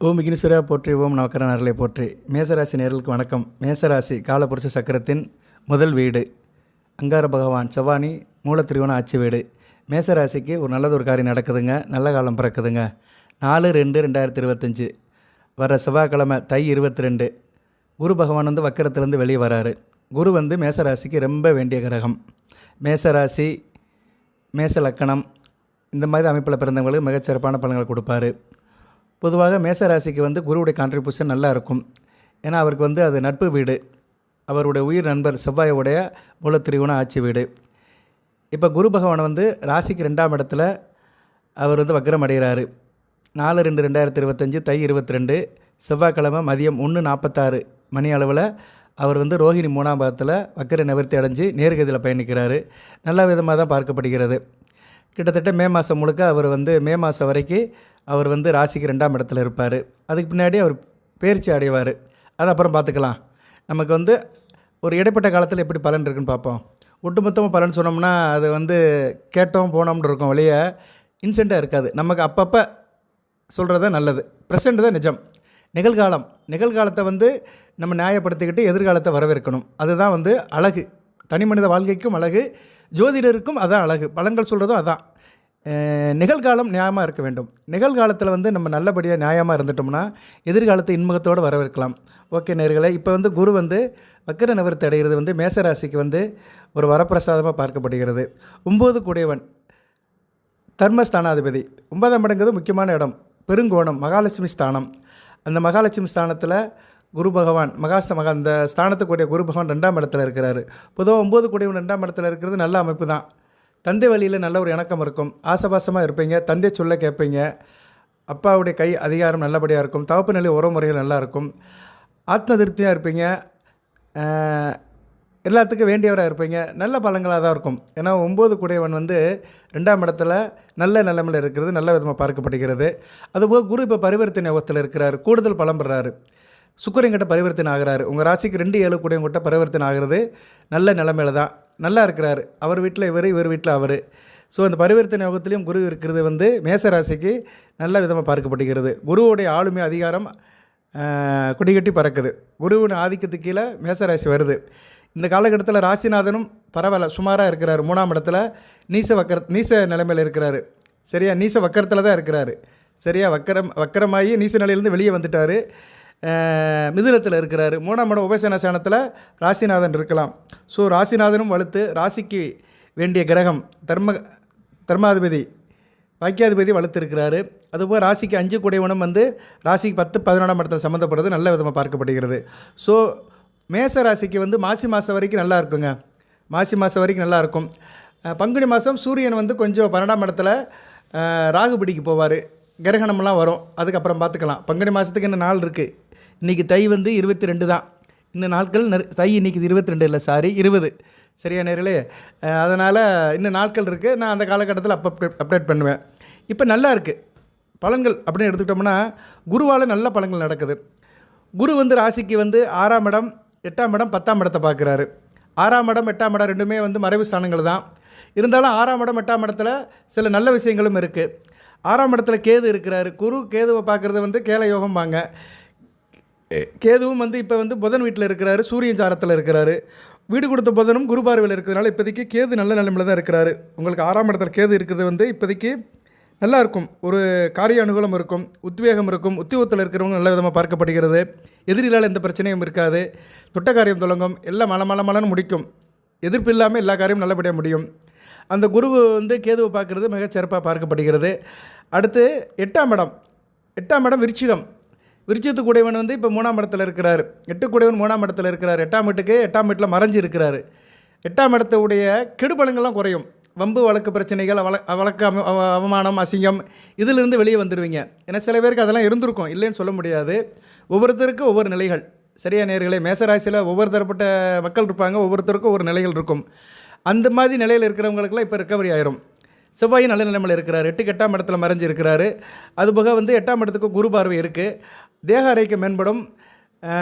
ஓம் விக்னேஸ்வரா போற்றி, ஓம் நவக்கர நரலை போற்றி. மேசராசி நேர்களுக்கு வணக்கம். மேசராசி காலபுருஷ சக்கரத்தின் முதல் வீடு. அங்கார பகவான் செவ்வானி மூலத்திரிகோண ஆட்சி வீடு. மேசராசிக்கு ஒரு நல்லது ஒரு காரியம் நடக்குதுங்க. நல்ல காலம் பிறக்குதுங்க. 4/2/2025 வர செவ்வாய்க்கிழமை தை 22 குரு பகவான் வந்து வக்கரத்துலேருந்து வெளியே வராரு. குரு வந்து மேசராசிக்கு ரொம்ப வேண்டிய கிரகம். மேசராசி, மேச லக்கணம் இந்த மாதிரி அமைப்பில் பிறந்தவங்களுக்கு மிகச்சிறப்பான பலன்களை கொடுப்பாரு. பொதுவாக மேசராசிக்கு வந்து குருவுடைய கான்ட்ரிபியூஷன் நல்லா இருக்கும். ஏன்னா அவருக்கு வந்து அது நட்பு வீடு. அவருடைய உயிர் நண்பர் செவ்வாயோடைய மூலத்திரிகோண ஆட்சி வீடு. இப்போ குரு பகவான் வந்து ராசிக்கு 2ஆம் இடத்துல அவர் வந்து வக்ரம் அடைகிறாரு. 4/2/2025 தை 22 செவ்வாய்க்கிழமை மதியம் 1:46 மணி அளவில் அவர் வந்து ரோஹிணி 3ஆம் பாதத்தில் வக்கர நிவர்த்தி அடைஞ்சு நேர்கதியில் பயணிக்கிறாரு. நல்ல விதமாக தான் பார்க்கப்படுகிறது. கிட்டத்தட்ட மே மாதம் முழுக்க அவர் வந்து மே மாதம் வரைக்கும் அவர் வந்து ராசிக்கு 2ஆம் இடத்துல இருப்பார். அதுக்கு பின்னாடி அவர் பயிற்சி அடைவார். அது அப்புறம் பார்த்துக்கலாம். நமக்கு வந்து ஒரு இடைப்பட்ட காலத்தில் எப்படி பலன் இருக்குன்னு பார்ப்போம். ஒட்டுமொத்தமாக பலன் சொன்னோம்னா அது வந்து கேட்டோம் போனோம்னு இருக்கும், வழியே இன்சென்ட்டாக இருக்காது. நமக்கு அப்பப்போ சொல்கிறது தான் நல்லது. ப்ரெசென்ட் தான் நிஜம். நிகழ்காலத்தை வந்து நம்ம நியாயப்படுத்திக்கிட்டு எதிர்காலத்தை வரவேற்கணும். அதுதான் வந்து அழகு. தனி மனித வாழ்க்கைக்கும் அழகு, ஜோதிடருக்கும் அதான் அழகு. பலன்கள் சொல்கிறதும் அதான். நிகழ்காலம் நியாயமாக இருக்க வேண்டும். நிகழ்காலத்தில் வந்து நம்ம நல்லபடியாக நியாயமாக இருந்துட்டோம்னா எதிர்காலத்தை இன்முகத்தோடு வரவேற்கலாம். ஓகே நேயர்களே, இப்போ வந்து குரு வந்து வக்கர நிவர்த்தி அடைகிறது வந்து மேசராசிக்கு வந்து ஒரு வரப்பிரசாதமாக பார்க்கப்படுகிறது. 9 கூடையவன் தர்மஸ்தானாதிபதி. 9ஆம் இடங்கிறது முக்கியமான இடம். பெருங்கோணம் மகாலட்சுமி ஸ்தானம். அந்த மகாலட்சுமி ஸ்தானத்தில் குரு பகவான் அந்த ஸ்தானத்துக்குரிய குரு பகவான் 2ஆம் இடத்துல இருக்கிறாரு. பொதுவாக 9 கூடையவன் 2ஆம் இடத்துல இருக்கிறது நல்ல அமைப்பு தான். தந்தை வழியில் நல்ல ஒரு இணக்கம் இருக்கும். ஆசபாசமாக இருப்பீங்க. தந்தை சொல்ல கேட்பீங்க. அப்பாவுடைய கை அதிகாரம் நல்லபடியாக இருக்கும். தவப்பு நிலை உறவுமுறைகள் நல்லா இருக்கும். ஆத்ம திருப்தியாக இருப்பீங்க. எல்லாத்துக்கும் வேண்டியவராக இருப்பீங்க. நல்ல பலங்களாக தான் இருக்கும். ஏன்னா 9 கூடையவன் வந்து 2ஆம் இடத்துல நல்ல நிலைமையில் இருக்கிறது நல்ல விதமாக பார்க்கப்படுகிறது. அதுபோக குரு இப்போ பரிவர்த்தனை யோகத்தில் இருக்கிறார். கூடுதல் பலம் பெறாரு. சுக்கிரன்கிட்ட பரிவர்த்தனை ஆகிறாரு. உங்கள் ராசிக்கு 2-7 கூடையவங்கிட்ட பரிவர்த்தனை ஆகிறது நல்ல நிலைமையில் தான். நல்லா இருக்கிறாரு. அவர் வீட்டில் இவர் வீட்டில் அவர். ஸோ அந்த பரிவர்த்தனை யோகத்திலையும் குரு இருக்கிறது வந்து மேசராசிக்கு நல்ல விதமாக பார்க்கப்படுகிறது. குருவுடைய ஆளுமை அதிகாரம் கொடிகட்டி பறக்குது. குருவின் ஆதிக்கத்துக்கு கீழே மேசராசி வருது. இந்த காலகட்டத்தில் ராசிநாதனும் பரவாயில்ல, சுமாராக இருக்கிறார். 3ஆம் இடத்துல நீச நிலைமையில் இருக்கிறாரு. சரியா, நீச வக்கரத்தில் தான் இருக்கிறாரு. சரியா, வக்கரமாகி நீச நிலையிலேருந்து வெளியே வந்துட்டார். மிதுனத்தில் இருக்கிறாரு. 3ஆம் இடம் உபசனசானத்தில் ராசிநாதன் இருக்கலாம். ஸோ ராசிநாதனும் வலுத்து ராசிக்கு வேண்டிய கிரகம் தர்மாதிபதி பாக்கியாதிபதி வலுத்து இருக்கிறாரு. அதுபோல் ராசிக்கு 5 கூடையவனும் வந்து ராசிக்கு 10-11ஆம் இடத்துல சம்மந்தப்படுறது நல்ல விதமாக பார்க்கப்படுகிறது. ஸோ மேச ராசிக்கு வந்து மாசி மாதம் வரைக்கும் நல்லா இருக்குங்க. மாசி மாதம் வரைக்கும் நல்லாயிருக்கும். பங்குனி மாதம் சூரியன் வந்து கொஞ்சம் 12ஆம் இடத்துல ராகுபடிக்கு போவார். கிரகணம்லாம் வரும். அதுக்கப்புறம் பார்த்துக்கலாம். பங்குனி மாதத்துக்கு இன்னும் நாள் இருக்குது. இன்றைக்கி தை வந்து 22 தான். இன்னும் நாட்கள் தை இன்றைக்கி 22 இல்லை, சாரி 20. சரியா நேர்களே? அதனால் இன்னும் நாட்கள் இருக்குது. நான் அந்த காலகட்டத்தில் அப்டேட் பண்ணுவேன். இப்போ நல்லா இருக்குது பலன்கள் அப்படின்னு எடுத்துக்கிட்டோம்னா குருவால் நல்ல பலன்கள் நடக்குது. குரு வந்து ராசிக்கு வந்து 6ஆம் இடம் 8ஆம் இடம் 10ஆம் இடத்தை பார்க்குறாரு. 6ஆம் இடம் 8ஆம் இடம் ரெண்டுமே வந்து மறைவு ஸ்தானங்கள் தான். இருந்தாலும் 6ஆம் இடம் 8ஆம் இடத்துல சில நல்ல விஷயங்களும் இருக்குது. 6ஆம் இடத்துல கேது இருக்கிறாரு. குரு கேதுவை பார்க்குறது வந்து கேல யோகம்பாங்க. கேதுவும் வந்து இப்போ வந்து புதன் வீட்டில் இருக்கிறாரு. சூரியன் சாரத்தில் இருக்கிறாரு. வீடு கொடுத்த புதனும் குரு பார்வையில் இருக்கிறதுனால இப்போதைக்கு கேது நல்ல நிலைமையில் தான் இருக்கிறாரு. உங்களுக்கு 6ஆம் இடத்துல கேது இருக்கிறது வந்து இப்போதைக்கு நல்லா இருக்கும். ஒரு காரிய அனுகூலம் இருக்கும். உத்வேகம் இருக்கும். உத்தியோகத்தில் இருக்கிறவங்க நல்ல விதமாக பார்க்கப்படுகிறது. எதிரிலால் எந்த பிரச்சனையும் இருக்காது. தொட்ட காரியம் தொடங்கும். எல்லாம் மலன்னு முடிக்கும். எதிர்ப்பு இல்லாமல் எல்லா காரியமும் நல்லபடியாக முடியும். அந்த குரு வந்து கேதுவை பார்க்குறது மிக சிறப்பாக பார்க்கப்படுகிறது. அடுத்து 8ஆம் இடம் விருச்சிகத்துக்கு கூடையவன் வந்து இப்போ 3ஆம் இடத்துல இருக்கிறார். 8 கூடையவன் 3ஆம் இடத்துல இருக்கிறார். 8ஆம் வீட்டில் மறைஞ்சு இருக்கிறாரு. 8ஆம் இடத்துடைய கெடுபலங்கள்லாம் குறையும். வம்பு வழக்கு பிரச்சனைகள், வழக்கு அவமானம், அசிங்கம் இதிலிருந்து வெளியே வந்துடுவீங்க. ஏன்னா சில பேருக்கு அதெல்லாம் இருந்திருக்கும், இல்லைன்னு சொல்ல முடியாது. ஒவ்வொருத்தருக்கும் ஒவ்வொரு நிலைகள். சரியா நேர்களே? மேசராசியில் ஒவ்வொரு தரப்பட்ட மக்கள் இருப்பாங்க. ஒவ்வொருத்தருக்கும் ஒவ்வொரு நிலைகள் இருக்கும். அந்த மாதிரி நிலையில் இருக்கிறவங்களுக்குலாம் இப்போ ரெக்கவரி ஆயிரும். செவ்வாயும் நல்ல நிலைமையில் இருக்கிறார். 8-8ஆம் இடத்துல மறைஞ்சு இருக்கிறாரு. அதுபோக வந்து 8ஆம் இடத்துக்கு குரு பார்வை இருக்குது. தேக ஆரோக்கியம் மேம்படும்.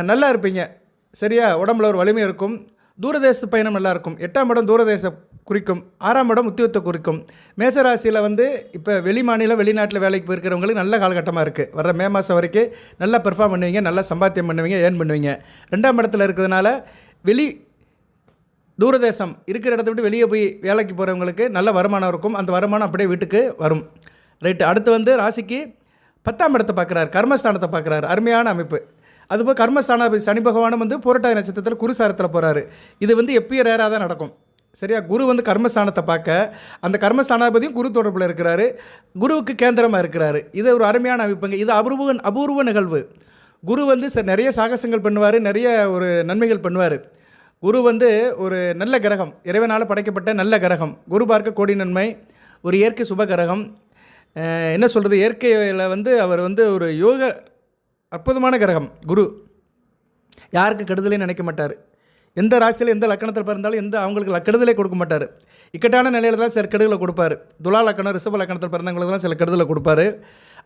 நல்லா இருப்பீங்க. சரியா? உடம்புல ஒரு வலிமை இருக்கும். தூரதேச பயணம் நல்லாயிருக்கும். 8ஆம் இடம் தூரதேச குறிக்கும். 6ஆம் இடம் உத்தியோகத்தை குறிக்கும். மேசராசியில் வந்து இப்போ வெளி மாநிலம் வெளிநாட்டில் வேலைக்கு போயிருக்கிறவங்களுக்கு நல்ல காலகட்டமாக இருக்குது. வர்ற மே மாதம் வரைக்கும் நல்லா பெர்ஃபார்ம் பண்ணுவீங்க, நல்லா சம்பாத்தியம் பண்ணுவீங்க, ஏர்ன் பண்ணுவீங்க. 2ஆம் இடத்துல இருக்கிறதுனால வெளி தூரதேசம் இருக்கிற இடத்த விட்டு வெளியே போய் வேலைக்கு போகிறவங்களுக்கு நல்ல வருமானம் இருக்கும். அந்த வருமானம் அப்படியே வீட்டுக்கு வரும். ரைட்டு. அடுத்து வந்து ராசிக்கு 10ஆம் இடத்தை பார்க்குறாரு, கர்மஸ்தானத்தை பார்க்குறாரு. அருமையான அமைப்பு. அதுபோல் கர்மஸ்தானாதிபதி சனி பகவானும் வந்து புரட்டாதி நட்சத்திரத்தில் குருசாரத்தில் போகிறாரு. இது வந்து எப்பயும் ரேராக தான் நடக்கும். சரியா? குரு வந்து கர்மஸ்தானத்தை பார்க்க, அந்த கர்மஸ்தானாதிபதியும் குரு தொடர்பில் இருக்கிறாரு, குருவுக்கு கேந்திரமாக இருக்கிறாரு. இது ஒரு அருமையான அமைப்புங்க. இது அபூர்வ நிகழ்வு. குரு வந்து நிறைய சாகசங்கள் பண்ணுவார், நிறைய ஒரு நன்மைகள் பண்ணுவார். குரு வந்து ஒரு நல்ல கிரகம், இறைவனால் படைக்கப்பட்ட நல்ல கிரகம். குரு பார்க்க கோடி நன்மை. ஒரு இயற்கை சுப கிரகம். என்ன சொல்கிறது, இயற்கையில் வந்து அவர் வந்து ஒரு யோக அற்புதமான கிரகம் குரு. யாருக்கு கெடுதலையும் நினைக்க மாட்டார். எந்த ராசியில் எந்த லக்கணத்தில் பிறந்தாலும் அவங்களுக்கு கெடுதலே கொடுக்க மாட்டார். இக்கட்டான நிலையில் தான் சில கெடுதலை கொடுப்பார். துலா லக்கணம் ரிஷப லக்கணத்தில் பிறந்தவங்களுக்குலாம் சில கெடுதலை கொடுப்பார்.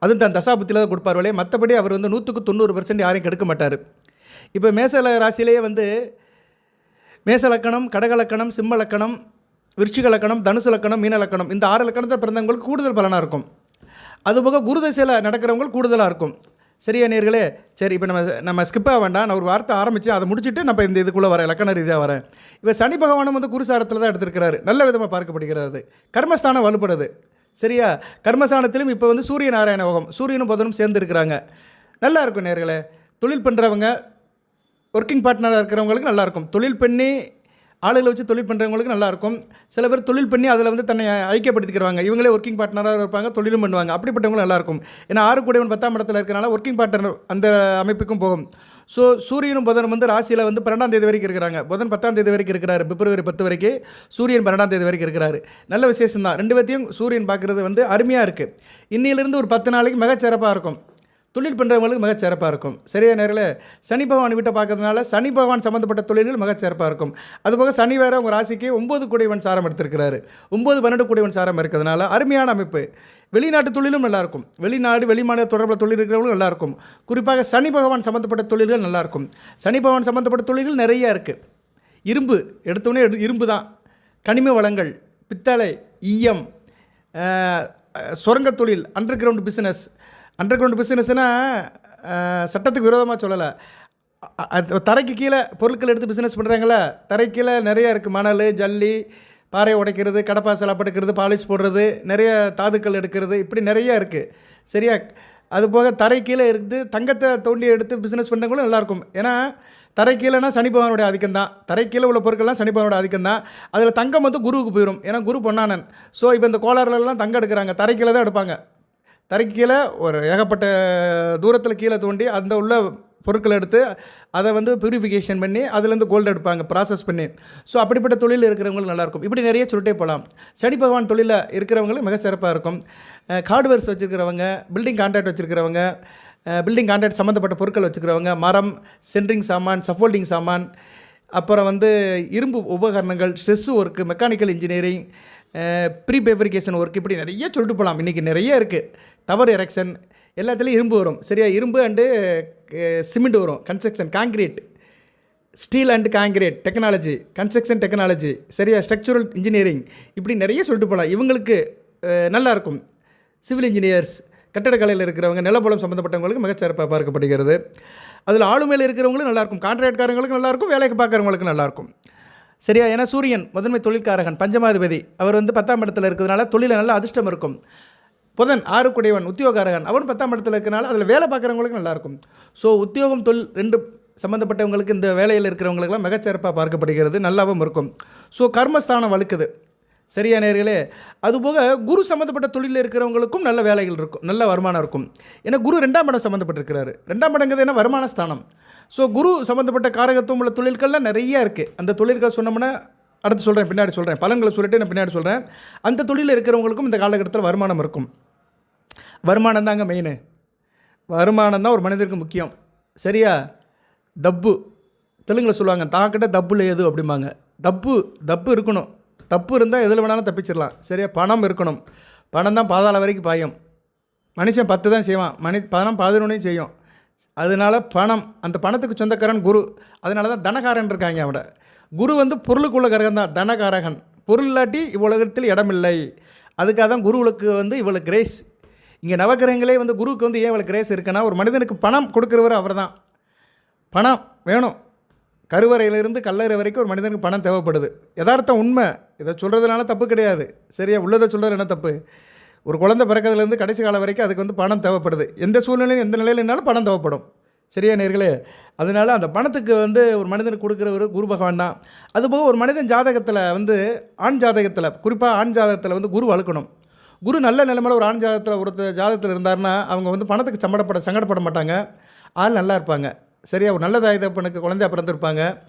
அதுவும் தன் தசாபுத்தியில் தான் கொடுப்பார் வழியே. மற்றபடி அவர் வந்து 100% யாரையும் கெடுக்க மாட்டார். இப்போ மேச ராசியிலேயே வந்து மேச லக்கணம், கடக லக்கணம், சிம்ம லக்கணம், விருச்சிக லக்கணம், தனுசு லக்கணம், மீன லக்கணம், இந்த 6 லக்கணத்தில் பிறந்தவங்களுக்கு கூடுதல் பலனாக இருக்கும். அதுபோக குரு திசையில் நடக்கிறவங்களுக்கு கூடுதலாக இருக்கும். சரியா நேர்களே? சரி, இப்போ நம்ம ஸ்கிப்பாக வேண்டாம். நான் ஒரு வார்த்தை ஆரம்பித்து அதை முடிச்சுட்டு நம்ம இந்த இதுக்குள்ளே வரேன், லக்கண ரீதியாக வரேன். இப்போ சனி பகவானும் வந்து குருசாரத்தில் தான் எடுத்திருக்கிறாரு. நல்ல விதமாக பார்க்கப்படுகிறது. கர்மஸ்தானம் வலுப்படுது. சரியா? கர்மஸ்தானத்திலும் இப்போ வந்து சூரிய நாராயண யோகம், சூரியனும் புதனும் சேர்ந்து இருக்கிறாங்க. நல்லா இருக்கும் நேர்களே. தொழில் பண்ணுறவங்க, ஒர்க்கிங் பார்ட்னராக இருக்கிறவங்களுக்கு நல்லாயிருக்கும். தொழில் பண்ணி ஆளுகளை வச்சு தொழில் பண்ணுறவங்களுக்கு நல்லாயிருக்கும். சில பேர் தொழில் பண்ணி அதில் வந்து தன்னை ஐக்கியப்படுத்திக்கிறாங்க. இவங்களே ஒர்க்கிங் பார்ட்னராக இருப்பாங்க, தொழிலும் பண்ணுவாங்க. அப்படிப்பட்டவங்களும் நல்லாயிருக்கும். ஏன்னா 6 கூடியவன் 10ஆம் இடத்துல இருக்கிறனால ஒர்க்கிங் பார்ட்னர் அந்த அமைப்புக்கும் போகும். ஸோ சூரியனும் புதனும் வந்து ராசியில் வந்து 12ஆம் தேதி வரைக்கும் இருக்கிறாங்க. புதன் 10ஆம் தேதி வரைக்கும் இருக்கிறாரு. பிப்ரவரி 10 வரைக்கும். சூரியன் 12ஆம் தேதி வரைக்கும் இருக்கிறாரு. நல்ல விசேஷம் தான். 2 பேர்த்தையும் சூரியன் பார்க்குறது வந்து அருமையாக இருக்குது. இன்னிலிருந்து ஒரு 10 நாளைக்கு மிகச்சிறப்பாக இருக்கும். தொழில் பண்ணுறவங்களுக்கு மிகச்சிறப்பாக இருக்கும். சரியா நேரில் சனி பகவான் வீட்டை பார்க்கறதுனால சனி பகவான் சம்மந்தப்பட்ட தொழில்கள் மிகச்சிறப்பாக இருக்கும். அதுபோக சனி வேறு உங்கள் ராசிக்கு 9 கூடியவன் சாரம் எடுத்திருக்கிறாரு. 9, 12 கூடியவன் சாரம் இருக்கிறதுனால அருமையான அமைப்பு. வெளிநாட்டு தொழிலும் நல்லாயிருக்கும். வெளிநாடு வெளிமாநில தொடர்பில் தொழில் இருக்கிறவங்களும் நல்லாயிருக்கும். குறிப்பாக சனி பகவான் சம்மந்தப்பட்ட தொழில்கள் நல்லாயிருக்கும். சனி பகவான் சம்மந்தப்பட்ட தொழில்கள் நிறையா இருக்குது. இரும்பு எடுத்தோடனே இரும்பு தான். கனிம வளங்கள், பித்தளை, ஈயம், சுரங்க தொழில், underground business. Underground பிஸ்னஸ்னால் சட்டத்துக்கு விரோதமாக சொல்லலை. தரைக்கு கீழே பொருட்கள் எடுத்து பிஸ்னஸ் பண்ணுறாங்களே, தரைக்கு கீழே நிறையா இருக்குது. மணல், ஜல்லி, பாறை உடைக்கிறது, கடப்பா செலப்படுக்கிறது, பாலிஷ் போடுறது, நிறைய தாதுக்கள் எடுக்கிறது, இப்படி நிறையா இருக்குது. சரியா? அதுபோக தரை கீழே இருக்குது தங்கத்தை தோண்டி எடுத்து பிஸ்னஸ் பண்ணுறவங்களும் நல்லாயிருக்கும். ஏன்னா தரை கீழேனா சனி பகவானுடைய ஆதிக்கம் தான். தரை கீழே உள்ள பொருட்கள்லாம் சனி பகவானோட ஆதிக்கம் தான். அதில் தங்கம் வந்து குருவுக்கு போயிடும். ஏன்னா குரு பொன்னானன். ஸோ இப்போ இந்த கோளாறுலலாம் தங்கம் எடுக்கிறாங்க, தரை கீழே தான் எடுப்பாங்க. தரைக்கு கீழே ஒரு ஏகப்பட்ட தூரத்தில் கீழே தோண்டி அந்த உள்ள பொருட்களை எடுத்து அதை வந்து பியூரிஃபிகேஷன் பண்ணி அதுலேருந்து கோல்டு எடுப்பாங்க, ப்ராசஸ் பண்ணி. ஸோ அப்படிப்பட்ட தொழில் இருக்கிறவங்களுக்கு நல்லாயிருக்கும். இப்படி நிறைய சொல்லிட்டே போகலாம். சனி பகவான் தொழிலில் இருக்கிறவங்களுக்கு மிக சிறப்பாக இருக்கும். ஹார்ட்வேர்ஸ் வச்சுருக்கிறவங்க, பில்டிங் கான்ட்ராக்ட் வச்சுருக்கிறவங்க, பில்டிங் கான்ட்ராக்ட் சம்மந்தப்பட்ட பொருட்கள் வச்சுக்கிறவங்க, மரம், சென்ட்ரிங் சாமான், சஃபோல்டிங் சாமான், அப்புறம் வந்து இரும்பு உபகரணங்கள், செஸ் work, mechanical engineering, prefabrication work, இப்படி நிறைய சொல்லிட்டு போகலாம். இன்றைக்கி நிறைய இருக்குது. டவர் எரெக்ஷன் எல்லாத்துலேயும் இரும்பு வரும். சரியா? இரும்பு அண்டு சிமெண்ட் வரும். Construction, concrete, steel and concrete technology, construction technology, சரியா? ஸ்ட்ரக்சரல் இன்ஜினியரிங், இப்படி நிறைய சொல்லிட்டு போகலாம். இவங்களுக்கு நல்லாயிருக்கும். சிவில் இன்ஜினியர்ஸ், கட்டடக்கலையில் இருக்கிறவங்க, நிலப்பலம் சம்மந்தப்பட்டவங்களுக்கு மிகச்சிறப்பாக பார்க்கப்படுகிறது. அதில் ஆளுமையில் இருக்கிறவங்களும் நல்லாயிருக்கும். கான்ட்ராக்ட்காரங்களுக்கு நல்லாயிருக்கும், வேலைக்கு பார்க்குறவங்களுக்கு நல்லாயிருக்கும். சரியா? ஏன்னா சூரியன் முதன்மை தொழில்காரகன், பஞ்சமாதிபதி. அவர் வந்து 10ஆம் இடத்துல இருக்கிறதுனால தொழிலில் நல்ல அதிர்ஷ்டம் இருக்கும். புதன் 6 கூடியவன், உத்தியோகாரகன், அவரும் 10ஆம் இடத்துல இருக்கிறனால அதில் வேலை பார்க்குறவங்களுக்கு நல்லாயிருக்கும். ஸோ உத்தியோகம், தொழில் 2 சம்மந்தப்பட்டவங்களுக்கு, இந்த வேலையில் இருக்கிறவங்களுக்குலாம் மிகச்சிறப்பாக பார்க்கப்படுகிறது. நல்லாவும் இருக்கும். ஸோ கர்மஸ்தானம் வலுக்குது. சரியா நேர்களே? அதுபோக குரு சம்மந்தப்பட்ட தொழிலில் இருக்கிறவங்களுக்கும் நல்ல வேலைகள் இருக்கும், நல்ல வருமானம் இருக்கும். ஏன்னா குரு 2ஆம் இடம் சம்மந்தப்பட்டிருக்கிறாரு. 2ஆம் இடங்கிறது என்ன? வருமான ஸ்தானம். ஸோ குரு சம்மந்தப்பட்ட காரகத்துவம் உள்ள தொழில்கள்லாம் நிறையா இருக்குது. அந்த தொழில்கள் சொன்னோம்னா அடுத்து சொல்கிறேன், பின்னாடி சொல்கிறேன். பலன்களை சொல்லிட்டு நான் பின்னாடி சொல்கிறேன். அந்த தொழிலில் இருக்கிறவங்களுக்கும் இந்த காலகட்டத்தில் வருமானம் இருக்கும். வருமானம் தாங்க மெயின். வருமானம் தான் ஒரு மனிதருக்கு முக்கியம். சரியா? தப்பு தெலுங்கில் சொல்லுவாங்க, தாக்கிட்ட தப்புல ஏது அப்படிம்பாங்க. தப்பு இருக்கணும். தப்பு இருந்தால் எதில் வேணாலும் தப்பிச்சிடலாம். சரியா? பணம் இருக்கணும். பணம் தான் பாதாள வரைக்கும் பாயும். மனுஷன் 10 தான் செய்வான், பணம் 11 செய்யும். அதனால பணம், அந்த பணத்துக்கு சொந்தக்காரன் குரு. அதனால தான் தனகாரன் இருக்காங்க. அவட குரு வந்து பொருளுக்குள்ள கிரகம் தான், தனகாரகன். பொருள் இல்லாட்டி இவ்வுலகத்தில் இடமில்லை. அதுக்காக தான் குருவுக்கு வந்து இவ்வளோ கிரேஸ். இங்கே நவகிரகங்களே வந்து குருவுக்கு வந்து ஏன் இவ்வளோ கிரேஸ் இருக்குன்னா, ஒரு மனிதனுக்கு பணம் கொடுக்குறவர் அவர் தான். பணம் வேணும். கருவறையிலிருந்து கல்லறை வரைக்கும் ஒரு மனிதனுக்கு பணம் தேவைப்படுது. யதார்த்தம் உண்மை. இதை சொல்கிறதுனால தப்பு கிடையாது. சரியா? உள்ளதை சொல்கிறது என்ன தப்பு? ஒரு குழந்தை பிறக்கிறதுலேருந்து கடைசி காலம் வரைக்கும் அதுக்கு வந்து பணம் தேவைப்படுது. எந்த சூழ்நிலையும் எந்த நிலையிலனாலும் பணம் தேவைப்படும். சரியா நேர்களே? அதனால் அந்த பணத்துக்கு வந்து ஒரு மனிதனுக்கு கொடுக்குறவர் குரு பகவான் தான். அதுபோக ஒரு மனிதன் ஜாதகத்தில் வந்து ஆண் ஜாதகத்தில், குறிப்பாக ஆண் ஜாதகத்தில் வந்து குரு வளர்க்கணும். குரு நல்ல நிலைமையில் ஒரு ஆண் ஜாதகத்தில் ஒருத்தர் ஜாதகத்தில் இருந்தார்னா அவங்க வந்து பணத்துக்கு சங்கடப்பட மாட்டாங்க. ஆள் நல்லா இருப்பாங்க. சரியா? ஒரு நல்ல தாய் தகப்பனுக்கு குழந்தையா பிறந்திருப்பாங்க.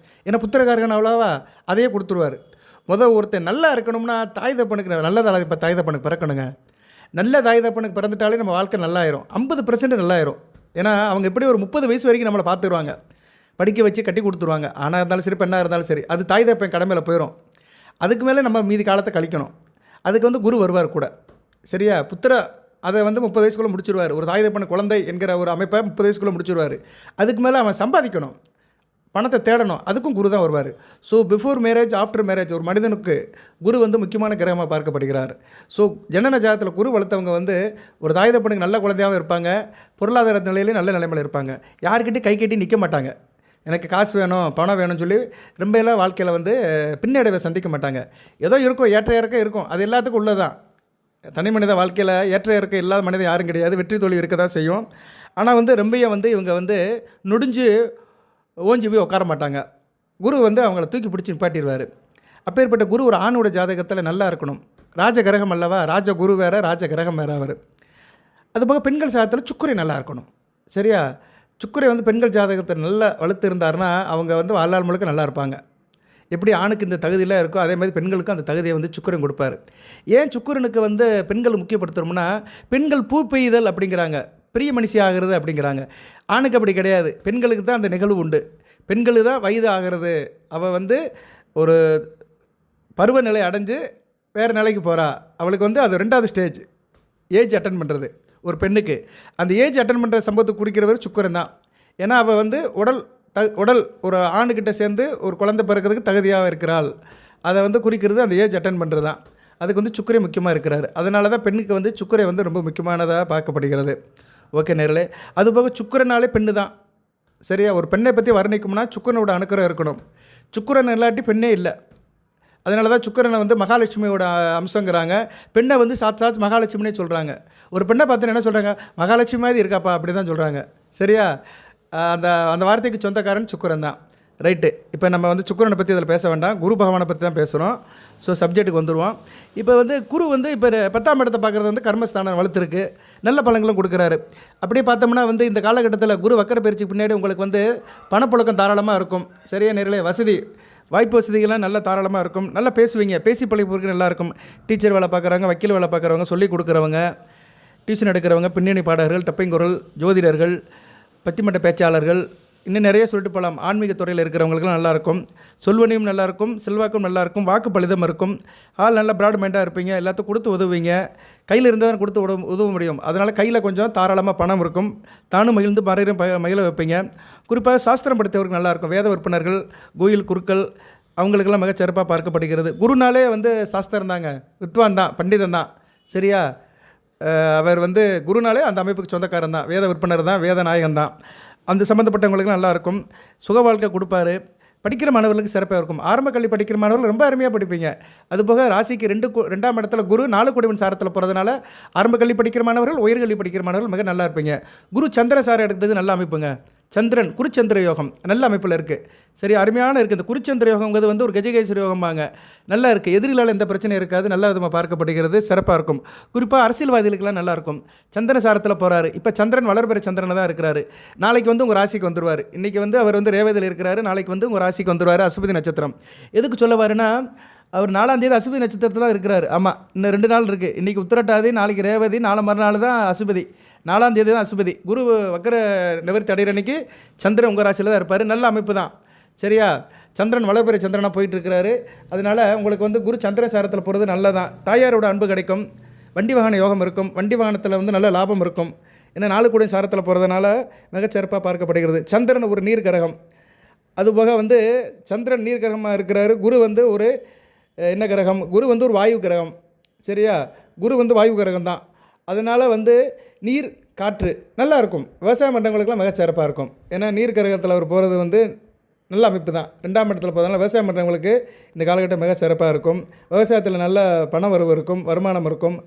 ஏன்னா புத்திரகாரகன் அவ்வளோவா அதையே கொடுத்துருவார். ஒருத்தர் நல்லா இருக்கணும்னா தாய் தகப்பனுக்கு நல்ல தாய் தகப்பனுக்கு பிறக்கணுங்க. நல்ல தாய் தகப்பனுக்கு பிறந்துட்டாலே நம்ம வாழ்க்கை நல்லாயிரும். 50% நல்லாயிரும். ஏன்னா அவங்க எப்படி ஒரு 30 வயசு வரைக்கும் நம்மளை பார்த்துருவாங்க, படிக்க வச்சு கட்டி கொடுத்துருவாங்க. ஆணாக இருந்தாலும் சரி பெண்ணாக இருந்தாலும் சரி, அது தாய் தகப்பன் கடமையில் போயிடும். அதுக்கு மேலே நம்ம மீதி காலத்தை கழிக்கணும். அதுக்கு வந்து குரு வருவார் கூட. சரியா? அதை வந்து 30 வயசுக்குள்ளே முடிச்சிருவார். ஒரு தாய் தகப்பன் குழந்தை என்கிற ஒரு அமைப்பை 30 வயசுக்குள்ளே முடிச்சிருவார். அதுக்கு மேலே அவன் சம்பாதிக்கணும், பணத்தை தேடணும். அதுக்கும் குரு தான் வருவார். So before marriage, after marriage ஒரு மனிதனுக்கு குரு வந்து முக்கியமான கிரகமாக பார்க்கப்படுகிறார். ஸோ ஜனன ஜாதகத்தில் குரு வளர்த்தவங்க வந்து ஒரு தாய் தகப்பனுக்கு நல்ல குழந்தையாகவும் இருப்பாங்க, பொருளாதார நிலையிலையும் நல்ல நிலைமையில் இருப்பாங்க. யார்கிட்டையும் கை கட்டி நிற்க மாட்டாங்க. எனக்கு காசு வேணும், பணம் வேணும்னு சொல்லி ரொம்ப எல்லாம் வாழ்க்கையில் வந்து பின்னடைவை சந்திக்க மாட்டாங்க. ஏதோ இருக்கும், ஏற்ற இறக்கம் இருக்கும். அது எல்லாத்துக்கும் உள்ளதான். தனி மனித வாழ்க்கையில் ஏற்ற இறக்கம் இல்லாத மனிதன் யாரும் கிடையாது. வெற்றி தோல்வி இருக்க தான் செய்யும். ஆனால் வந்து ரொம்பையும் வந்து இவங்க வந்து நொடிஞ்சு ஓஞ்சி போய் உட்கார மாட்டாங்க. குரு வந்து அவங்கள தூக்கி பிடிச்சி நிப்பாட்டிடுவார். அப்பேற்பட்ட குரு ஒரு ஆணோட ஜாதகத்தில் நல்லா இருக்கணும். ராஜ கிரகம் அல்லவா? ராஜ குரு வேறு, ராஜ கிரகம் வேறு அவர். அதுபோக பெண்கள் ஜாதகத்தில் சுக்கிரை நல்லா இருக்கணும். சரியா? சுக்கிரை வந்து பெண்கள் ஜாதகத்தை நல்லா வளர்த்து இருந்தார்னா அவங்க வந்து வாழ்நாள் முழுக்க நல்லா இருப்பாங்க. எப்படி ஆணுக்கு இந்த தகுதியெலாம் இருக்கோ அதே மாதிரி பெண்களுக்கும் அந்த தகுதியை வந்து சுக்கிரன் கொடுப்பார். ஏன் சுக்கிரனுக்கு வந்து பெண்கள் முக்கியப்படுத்துகிறோம்னா, பெண்கள் பூ பெய்தல் அப்படிங்கிறாங்க, பிரிய மனுஷி ஆகிறது அப்படிங்கிறாங்க. ஆணுக்கு அப்படி கிடையாது. பெண்களுக்கு தான் அந்த நிகழ்வு உண்டு. பெண்களுக்கு தான் வயது ஆகிறது. அவள் வந்து ஒரு பருவநிலை அடைஞ்சு வேறு நிலைக்கு போகிறா. அவளுக்கு வந்து அது 2வது ஸ்டேஜ், ஏஜ் அட்டன் பண்ணுறது ஒரு பெண்ணுக்கு. அந்த ஏஜ் அட்டன் பண்ணுற சம்பவத்தை குறிக்கிறவர் சுக்கிரன் தான். ஏன்னா அவள் வந்து உடல் ஒரு ஆணுக்கிட்ட சேர்ந்து ஒரு குழந்தை பிறக்கிறதுக்கு தகுதியாக இருக்கிறாள். அதை வந்து குறிக்கிறது அந்த ஏஜ் அட்டன் பண்ணுறது தான். அதுக்கு வந்து சுக்கிரை முக்கியமாக இருக்கிறார். அதனால தான் பெண்ணுக்கு வந்து சுக்கிரை வந்து ரொம்ப முக்கியமானதாக பார்க்கப்படுகிறது. ஓகே நேர்களே? அதுபோக சுக்கிரனாலே பெண்ணு தான். சரியா? ஒரு பெண்ணை பற்றி வர்ணிக்கும்னா சுக்கிரனோட அனுக்கிரம் இருக்கணும். சுக்கிரன் இல்லாட்டி பெண்ணே இல்லை. அதனால தான் சுக்கிரனை வந்து மகாலட்சுமியோட அம்சங்கிறாங்க. பெண்ணை வந்து சாட்சாத் மகாலட்சுமினே சொல்கிறாங்க. ஒரு பெண்ணை பார்த்து என்ன சொல்கிறாங்க? மகாலட்சுமி மாதிரி இருக்காப்பா அப்படி தான் சொல்கிறாங்க. சரியா? அந்த வார்த்தைக்கு சொந்தக்காரன் சுக்கிரன் தான். ரைட்டு. இப்போ நம்ம வந்து சுக்கிரனை பற்றி இதில் பேச வேண்டாம், குரு பகவானை பற்றி தான் பேசுகிறோம். ஸோ சப்ஜெக்ட்டுக்கு வந்துடுவோம். இப்போ வந்து குரு வந்து இப்போ 10ஆம் இடத்தை பார்க்குறது வந்து கர்மஸ்தானம் வளர்த்துருக்கு, நல்ல பலன்களும் கொடுக்குறாரு. அப்படியே பார்த்தோம்னா வந்து இந்த காலகட்டத்தில் குரு வக்கர பயிற்சிக்கு பின்னாடி உங்களுக்கு வந்து பணப்புழக்கம் தாராளமாக இருக்கும். சரியா நேர்களே? வாய்ப்பு வசதிகள்லாம் நல்லா தாராளமாக இருக்கும். நல்லா பேசுவீங்க, பேசி பழகிற்கு நல்லாயிருக்கும். டீச்சர் வேலை பார்க்குறவங்க, வக்கீல் வேலை பார்க்குறவங்க, சொல்லிக் கொடுக்குறவங்க, டியூஷன் எடுக்கிறவங்க, பின்னணி பாடகர்கள், டப்பைங்குரல், ஜோதிடர்கள், பட்டிமன்ற பேச்சாளர்கள், இன்னும் நிறைய சொல்லிட்டு போகலாம். ஆன்மீக துறையில் இருக்கிறவங்களுக்குலாம் நல்லாயிருக்கும். சொல்வனையும் நல்லாயிருக்கும், செல்வாக்கும் நல்லாயிருக்கும், வாக்கு பலிதம் இருக்கும். நல்லா ப்ராட் மைண்டாக இருப்பீங்க. எல்லாத்துக்கும் கொடுத்து உதவுவீங்க. கையில் இருந்தால் தான் கொடுத்து உதவ முடியும். அதனால் கையில் கொஞ்சம் தாராளமாக பணம் இருக்கும். தானும் மகிழ்ந்து மகிழ வைப்பீங்க. குறிப்பாக சாஸ்திரம் படித்தவருக்கு நல்லாயிருக்கும். வேத விற்பனர்கள், கோயில் குருக்கள், அவங்களுக்கெல்லாம் மிகச்சிறப்பாக பார்க்கப்படுகிறது. குருனாலே வந்து சாஸ்திரம் தாங்க, வித்வான் தான், பண்டிதன் தான். சரியா? அவர் வந்து குருனாலே அந்த அமைப்புக்கு சொந்தக்காரன் தான், வேத விற்பனர் தான், வேத நாயகன் தான். அந்த சம்மந்தப்பட்டவங்களுக்கு நல்லாயிருக்கும். சுக வாழ்க்கை கொடுப்பாரு. படிக்கிற மாணவர்களுக்கு சிறப்பாக இருக்கும். ஆரம்ப கல்வி படிக்கிற மாணவர்கள் ரொம்ப அருமையாக படிப்பீங்க. அதுபோக ராசிக்கு 2ஆம் இடத்துல குரு 4 குடைவன் சாரத்தில் போகிறதுனால ஆரம்ப கல்வி படிக்கிற மாணவர்கள், உயர்கல்வி படிக்கிற மாணவர்கள் மிக நல்லா இருப்பீங்க. குரு சந்திர சாரம் எடுத்தது நல்ல அமைப்புங்க. சந்திரன் குருச்சந்திர யோகம் நல்ல அமைப்பில் இருக்குது. சரி, அருமையான இருக்குது. இந்த குருச்சந்திர யோகங்கிறது வந்து ஒரு கஜகேஸ்வரி யோகம்பாங்க. நல்லா இருக்குது. எதிரிகளால் எந்த பிரச்சனையும் இருக்காது. நல்ல விதமாக பார்க்கப்படுகிறது. சிறப்பாக இருக்கும். குறிப்பாக அரசியல்வாதிகளுக்கெல்லாம் நல்லாயிருக்கும். சந்திர சாரத்தில் போகிறாரு. இப்போ சந்திரன் வளர்பிற சந்திரனை தான் இருக்கிறாரு. நாளைக்கு வந்து உங்கள் ராசிக்கு வந்துடுவார். இன்றைக்கி வந்து அவர் வந்து ரேவதியில் இருக்கிறாரு. நாளைக்கு வந்து உங்கள் ராசிக்கு வந்துடுவார். அசுபதி நட்சத்திரம். எதுக்கு சொல்ல வாருன்னா, அவர் 4ஆம் தேதி அசுபதி நட்சத்திரத்தில் தான் இருக்கிறார். ஆமாம், இன்னும் 2 நாள் இருக்குது. இன்றைக்கி உத்திரட்டாதி, நாளைக்கு ரேவதி, நாளை மறுநாள் தான் அசுபதி. 4ஆம் தேதி தான் அசுபதி. குரு வக்கர நிவர்த்தி அடைகிற அன்றைக்கி சந்திரன் உங்கள் ராசியில் தான் இருப்பார். நல்ல அமைப்பு தான். சரியா? சந்திரன் வளர்பிற சந்திரனாக போயிட்டுருக்கிறாரு. அதனால் உங்களுக்கு வந்து குரு சந்திரன் சாரத்தில் போகிறது நல்லதான். தாயாரோட அன்பு கிடைக்கும். வண்டி வாகன யோகம் இருக்கும். வண்டி வாகனத்தில் வந்து நல்ல லாபம் இருக்கும். ஏன்னா 4 கூடிய சாரத்தில் போகிறதுனால மிகச்சிறப்பாக பார்க்கப்படுகிறது. சந்திரன் ஒரு நீர் கிரகம். அதுபோக வந்து சந்திரன் நீர் கிரகமாக இருக்கிறாரு. குரு வந்து ஒரு என்ன கிரகம்? குரு வந்து ஒரு வாயு கிரகம். சரியா? குரு வந்து வாயு கிரகம் தான். அதனால் வந்து நீர், காற்று நல்லா இருக்கும். விவசாயம் பண்ணுறவங்களுக்குலாம் மிகச் சிறப்பாக இருக்கும். ஏன்னா நீர் கிரகத்தில் அவர் போகிறது வந்து நல்ல அமைப்பு தான். 2ஆம் இடத்துல போகிறதுனால விவசாயம் பண்ணுறவங்களுக்கு இந்த காலகட்டம் மிகச் சிறப்பாக இருக்கும். விவசாயத்தில் நல்ல பண வரவு இருக்கும், வருமானம் இருக்கும்.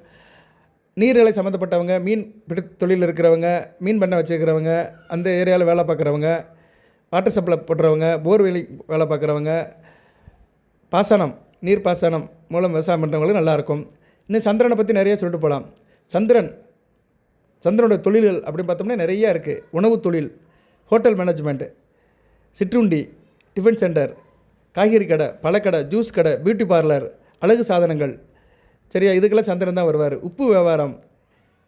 நீர்நிலை சம்மந்தப்பட்டவங்க, மீன் பிடி தொழில் இருக்கிறவங்க, மீன் பண்ணை வச்சுருக்கிறவங்க, அந்த ஏரியாவில் வேலை பார்க்குறவங்க, வாட்டர் சப்ளை போடுறவங்க, போர்வெலி வேலை பார்க்குறவங்க, பாசனம், நீர் பாசனம் மூலம் விவசாயம் பண்ணுறவங்களுக்கு நல்லாயிருக்கும். இன்னும் சந்திரனை பற்றி நிறைய சொல்லிட்டு போகலாம். சந்திரனோட தொழில்கள் அப்படின்னு பார்த்தோம்னா நிறையா இருக்குது. உணவு தொழில், ஹோட்டல் மேனேஜ்மெண்ட்டு, சிற்றுண்டி, டிஃபன் சென்டர், காய்கறி கடை, பழக்கடை, ஜூஸ் கடை, பியூட்டி பார்லர், அழகு சாதனங்கள். சரியா? இதுக்கெல்லாம் சந்திரன் தான் வருவார். உப்பு வியாபாரம்,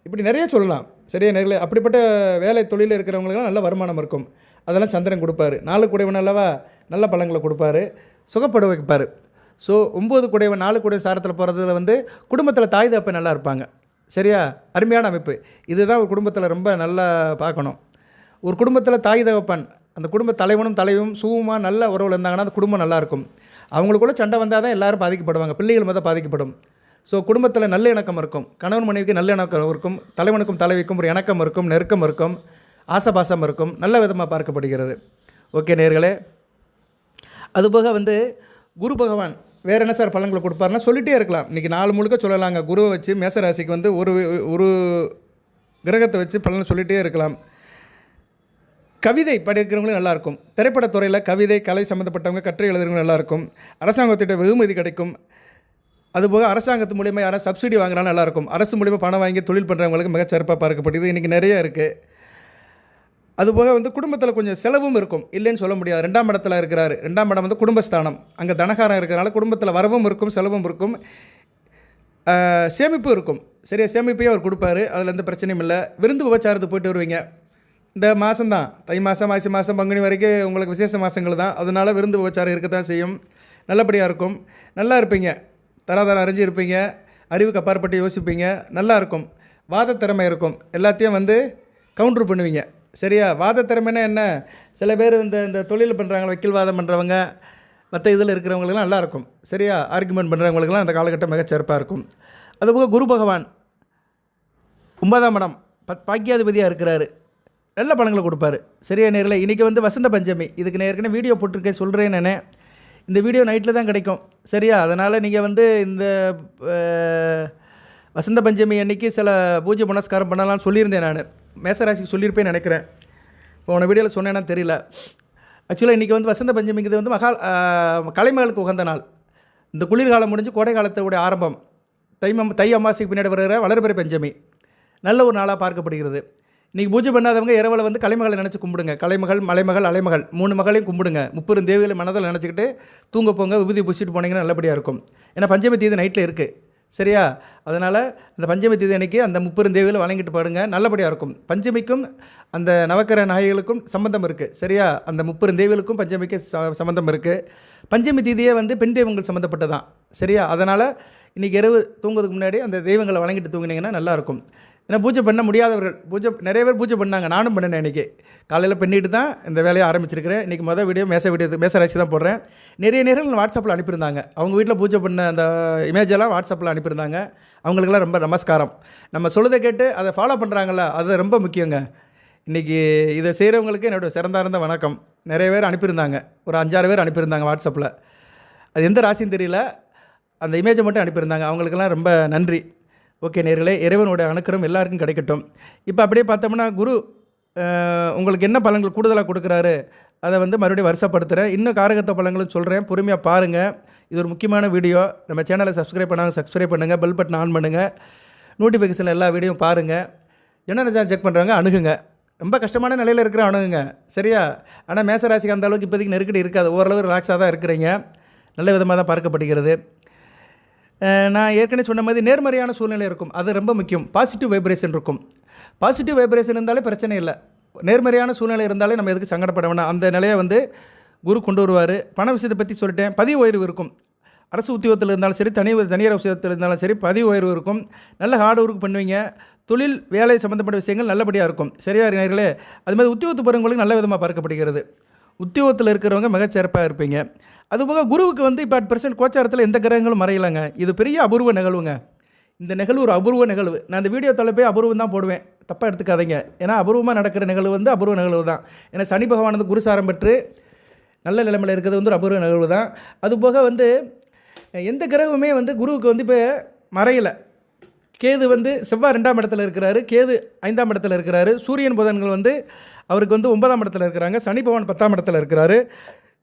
இப்படி நிறைய சொல்லலாம். சரியா? நிறைய அப்படிப்பட்ட வேலை தொழிலில் இருக்கிறவங்களுக்கெல்லாம் நல்ல வருமானம் இருக்கும். அதெல்லாம் சந்திரன் கொடுப்பாரு. 4 குடைவன் அல்லவா, நல்ல பழங்களை கொடுப்பாரு, சுகப்பட வைப்பார். ஸோ 9 குடைவன் 4 குடைவன் சாரத்தில் போகிறதுல வந்து குடும்பத்தில் தாய் தகப்ப நல்லா இருப்பாங்க. சரியா? அருமையான அமைப்பு. இதுதான் ஒரு குடும்பத்தில் ரொம்ப நல்லா பார்க்கணும். ஒரு குடும்பத்தில் தாய் தகப்பன், அந்த குடும்ப தலைவனும் தலைவியும் சுகமாக நல்ல உறவில் இருந்தாங்கன்னா அந்த குடும்பம் நல்லாயிருக்கும். அவங்களுக்குள்ள சண்டை வந்தால் தான் எல்லோரும் பாதிக்கப்படுவாங்க. பிள்ளைகள் மொதல் பாதிக்கப்படும். ஸோ குடும்பத்தில் நல்ல இணக்கம் இருக்கும். கணவன் மனைவிக்கு நல்ல இணக்கம் இருக்கும். தலைவனுக்கும் தலைவிக்கும் ஒரு இணக்கம் இருக்கும், நெருக்கம் இருக்கும், ஆசபாசம் இருக்கும். நல்ல விதமாக பார்க்கப்படுகிறது. ஓகே நேயர்களே, அதுபோக வந்து குரு பகவான் வேறு என்ன சார் பலன்களை கொடுப்பாருன்னா சொல்லிகிட்டே இருக்கலாம். இன்றைக்கி 4 முழுக்க சொல்லலாங்க. குருவை வச்சு மேசராசிக்கு வந்து ஒரு கிரகத்தை வச்சு பலனை சொல்லிகிட்டே இருக்கலாம். கவிதை படிக்கிறவங்களும் நல்லாயிருக்கும். திரைப்படத்துறையில் கவிதை, கலை சம்மந்தப்பட்டவங்க கட்டுரை எழுதுறவங்க நல்லாயிருக்கும். அரசாங்கத்திட்ட வெகுமதி கிடைக்கும். அதுபோக அரசாங்கத்து மூலிமா யாராவது சப்சிடி வாங்குறாலும் நல்லாயிருக்கும். அரசு மூலிமா பணம் வாங்கி தொழில் பண்ணுறவங்களுக்கு மிகச்சிறப்பாக பார்க்கப்படுது. இன்றைக்கி நிறைய இருக்குது. அதுபோக வந்து குடும்பத்தில் கொஞ்சம் செலவும் இருக்கும், இல்லைன்னு சொல்ல முடியாது. 2ஆம் இடத்துல இருக்கிறாரு. 2ஆம் இடம் வந்து குடும்பஸ்தானம். அங்கே தனகாரம் இருக்கிறனால குடும்பத்தில் வரவும் இருக்கும், செலவும் இருக்கும், சேமிப்பும் இருக்கும். சரியா? சேமிப்பையும் அவர் கொடுப்பாரு. அதில் எந்த பிரச்சனையும் இல்லை. விருந்து உபச்சாரத்துக்கு போயிட்டு வருவீங்க. இந்த மாதம்தான், தை மாதம், மாசி மாதம், பங்குனி வரைக்கும் உங்களுக்கு விசேஷ மாதங்கள் தான். அதனால் விருந்து உபச்சாரம் இருக்க தான் செய்யும். நல்லபடியாக இருக்கும். நல்லா இருப்பீங்க. தராதரம் அறிஞ்சு இருப்பீங்க. அறிவுக்கு அப்பாற்பட்டு யோசிப்பீங்க. நல்லா இருக்கும். வாத திறமை இருக்கும். எல்லாத்தையும் வந்து கவுண்ட்ரு பண்ணுவீங்க. சரியா? வாத திறமைன்னா என்ன? சில பேர் இந்த தொழில் பண்ணுறாங்க, வக்கீல் வாதம் பண்ணுறவங்க, மற்ற இதில் இருக்கிறவங்களுக்குலாம் நல்லாயிருக்கும். சரியா? ஆர்குமெண்ட் பண்ணுறவங்களுக்குலாம் அந்த காலகட்டம் மிகச்சிறப்பாக இருக்கும். அதுபோக குரு பகவான் 9ஆம் இடம் பாக்கியாதிபதியாக இருக்கிறாரு. நல்ல பலன்களை கொடுப்பாரு. சரியா நேரில்? இன்றைக்கி வந்து வசந்த பஞ்சமி. இதுக்கு நான் ஏற்கனவே வீடியோ போட்டிருக்கேன், சொல்கிறேன் நான். இந்த வீடியோ நைட்டில் தான் கிடைக்கும். சரியா? அதனால் நீங்கள் வந்து இந்த வசந்த பஞ்சமி அன்றைக்கி சில பூஜை புனஸ்காரம் பண்ணலாம்னு சொல்லியிருந்தேன். நான் மேசராசிக்கு சொல்லியிருப்பேன்னு நினைக்கிறேன். போன வீடியோவில் சொன்னேன்னா தெரியல. ஆக்சுவலாக இன்றைக்கி வந்து வசந்த பஞ்சமிக்கு இது வந்து கலைமகளுக்கு உகந்த நாள். இந்த குளிர்காலம் முடிஞ்சு கோடை காலத்தோடைய ஆரம்பம். தை அமாவாசைக்கு பின்னாடி வருகிற வளர்பிறை பஞ்சமி நல்ல ஒரு நாளாக பார்க்கப்படுகிறது. இன்றைக்கி பூஜை பண்ணாதவங்க இரவில் வந்து கலைமகளை நினச்சி கும்பிடுங்க. கலைமகள், மலைமகள், அலைமகள் 3 மகளையும் கும்பிடுங்க. 30 தேவிகளை மனதில் நினச்சிக்கிட்டு தூங்க போங்க. விபூதி பூசிட்டு போனீங்கன்னா நல்லபடியாக இருக்கும். ஏன்னா பஞ்சமி தீது நைட்டில் இருக்குது. சரியா? அதனால் அந்த பஞ்சமி தீதி அன்றைக்கி அந்த 30 தேவிகளை வணங்கிட்டு பாடுங்க. நல்லபடியாக இருக்கும். பஞ்சமிக்கும் அந்த நவக்கிரக நாயகிகளுக்கும் சம்மந்தம் இருக்குது. சரியா? அந்த 30 தேவிகளுக்கும் பஞ்சமிக்கு சம்மந்தம் இருக்குது. பஞ்சமி தீதியே வந்து பெண் தெய்வங்கள் சம்மந்தப்பட்டதான். சரியா? அதனால் இன்றைக்கி இரவு தூங்குறதுக்கு முன்னாடி அந்த தெய்வங்களை வணங்கிட்டு தூங்கினீங்கன்னா நல்லாயிருக்கும். ஏன்னா பூஜை பண்ண முடியாதவர்கள் நிறைய பேர் பூஜை பண்ணாங்க. நானும் பண்ணினேன். இன்றைக்கி காலையில் பண்ணிட்டு தான் இந்த வேலையை ஆரம்பிச்சிருக்கிறேன். இன்றைக்கி வீடியோ மேசராசி தான் போடுறேன். நிறைய நேரம் வாட்ஸ்அப்பில் அனுப்பியிருந்தாங்க. அவங்க வீட்டில் பூஜை பண்ண அந்த இமேஜெல்லாம் வாட்ஸ்அப்பில் அனுப்பியிருந்தாங்க. அவங்களுக்கெல்லாம் ரொம்ப நமஸ்காரம். நம்ம சொல்லுதை கேட்டு அதை ஃபாலோ பண்ணுறாங்களா, அது ரொம்ப முக்கியங்க. இன்றைக்கி இதை செய்கிறவங்களுக்கு என்னோடய சிறந்தார்ந்த வணக்கம். நிறைய பேர் அனுப்பியிருந்தாங்க. ஒரு 5-6 பேர் அனுப்பியிருந்தாங்க வாட்ஸ்அப்பில். அது எந்த ராசின்னு தெரியல. அந்த இமேஜை மட்டும் அனுப்பியிருந்தாங்க. அவங்களுக்கெல்லாம் ரொம்ப நன்றி. ஓகே நேர்களே, இறைவனோட அனுக்கிரம் எல்லாருக்கும் கிடைக்கட்டும். இப்போ அப்படியே பார்த்தோம்னா குரு உங்களுக்கு என்ன பலன்கள் கூடுதலாக கொடுக்குறாரு அதை வந்து மறுபடியும் வருஷப்படுத்துகிறேன். இன்னும் காரகத்த பலன்களும் சொல்கிறேன், பொறுமையாக பாருங்கள். இது ஒரு முக்கியமான வீடியோ. நம்ம சேனலை சப்ஸ்கிரைப் பண்ணுங்கள், பெல் பட்டன் ஆன் பண்ணுங்கள், நோட்டிஃபிகேஷன் எல்லா வீடியோவும் பாருங்கள். என்ன செக் பண்ணுறாங்க அணுகுங்க. ரொம்ப கஷ்டமான நிலையில் இருக்கிற அணுகுங்க. சரியா? ஆனால் மேசராசிக்கு அந்த அளவுக்கு இப்போதைக்கு நெருக்கடி இருக்காது. ஓரளவு ரிலாக்ஸாக தான் இருக்கிறீங்க. நல்ல விதமாக தான் பார்க்கப்படுகிறது. நான் ஏற்கனவே சொன்ன மாதிரி நேர்மறையான சூழ்நிலை இருக்கும். அது ரொம்ப முக்கியம். பாசிட்டிவ் வைப்ரேஷன் இருக்கும். பாசிட்டிவ் வைப்ரேஷன் இருந்தாலே பிரச்சனை இல்லை. நேர்மறையான சூழ்நிலை இருந்தாலே நம்ம எதுக்கு சங்கடப்பட வேணாம். அந்த நிலையை வந்து குரு கொண்டு வருவார். பண விஷயத்தை பற்றி சொல்லிட்டேன். பதிவு உயர்வு இருக்கும். அரசு உத்தியோகத்தில் இருந்தாலும் சரி, தனியார் உத்தியோகத்தில் இருந்தாலும் சரி, பதிவு உயர்வு இருக்கும். நல்ல ஹார்ட் ஒர்க் பண்ணுவீங்க. தொழில் வேலை சம்மந்தப்பட்ட விஷயங்கள் நல்லபடியாக இருக்கும். சரியா நேயர்களே? அது மாதிரி உத்தியோகத்து போகிறவங்களுக்கு நல்ல விதமாக பார்க்கப்படுகிறது. உத்தியோகத்தில் இருக்கிறவங்க மிகச்சிறப்பாக இருப்பீங்க. அதுபோக குருவுக்கு வந்து இப்போ அட் கோச்சாரத்தில் எந்த கிரகங்களும் மறையலைங்க. இது பெரிய அபூர்வ நிகழ்வுங்க. இந்த நிகழ்வு ஒரு அபூர்வ நிகழ்வு. நான் இந்த வீடியோ தலைப்பே அபூர்வம் தான் போடுவேன், தப்பாக எடுத்துக்காதீங்க. ஏன்னா அபூர்வமாக நடக்கிற நிகழ்வு வந்து அபூர்வ நிகழ்வு தான். ஏன்னா சனி பகவான் வந்து குரு சாரம் பெற்று நல்ல நிலைமையில் இருக்கிறது வந்து ஒரு அபூர்வ நிகழ்வு தான். அதுபோக வந்து எந்த கிரகமுமே வந்து குருவுக்கு வந்து இப்போ மறையலை. கேது வந்து செவ்வாய் 2ஆம் இடத்துல இருக்கிறாரு, கேது 5ஆம் இடத்துல இருக்கிறாரு, சூரியன் புதன்கள் வந்து அவருக்கு வந்து 9ஆம் இடத்துல இருக்கிறாங்க, சனி பகவான் 10ஆம் இடத்துல இருக்கிறாரு,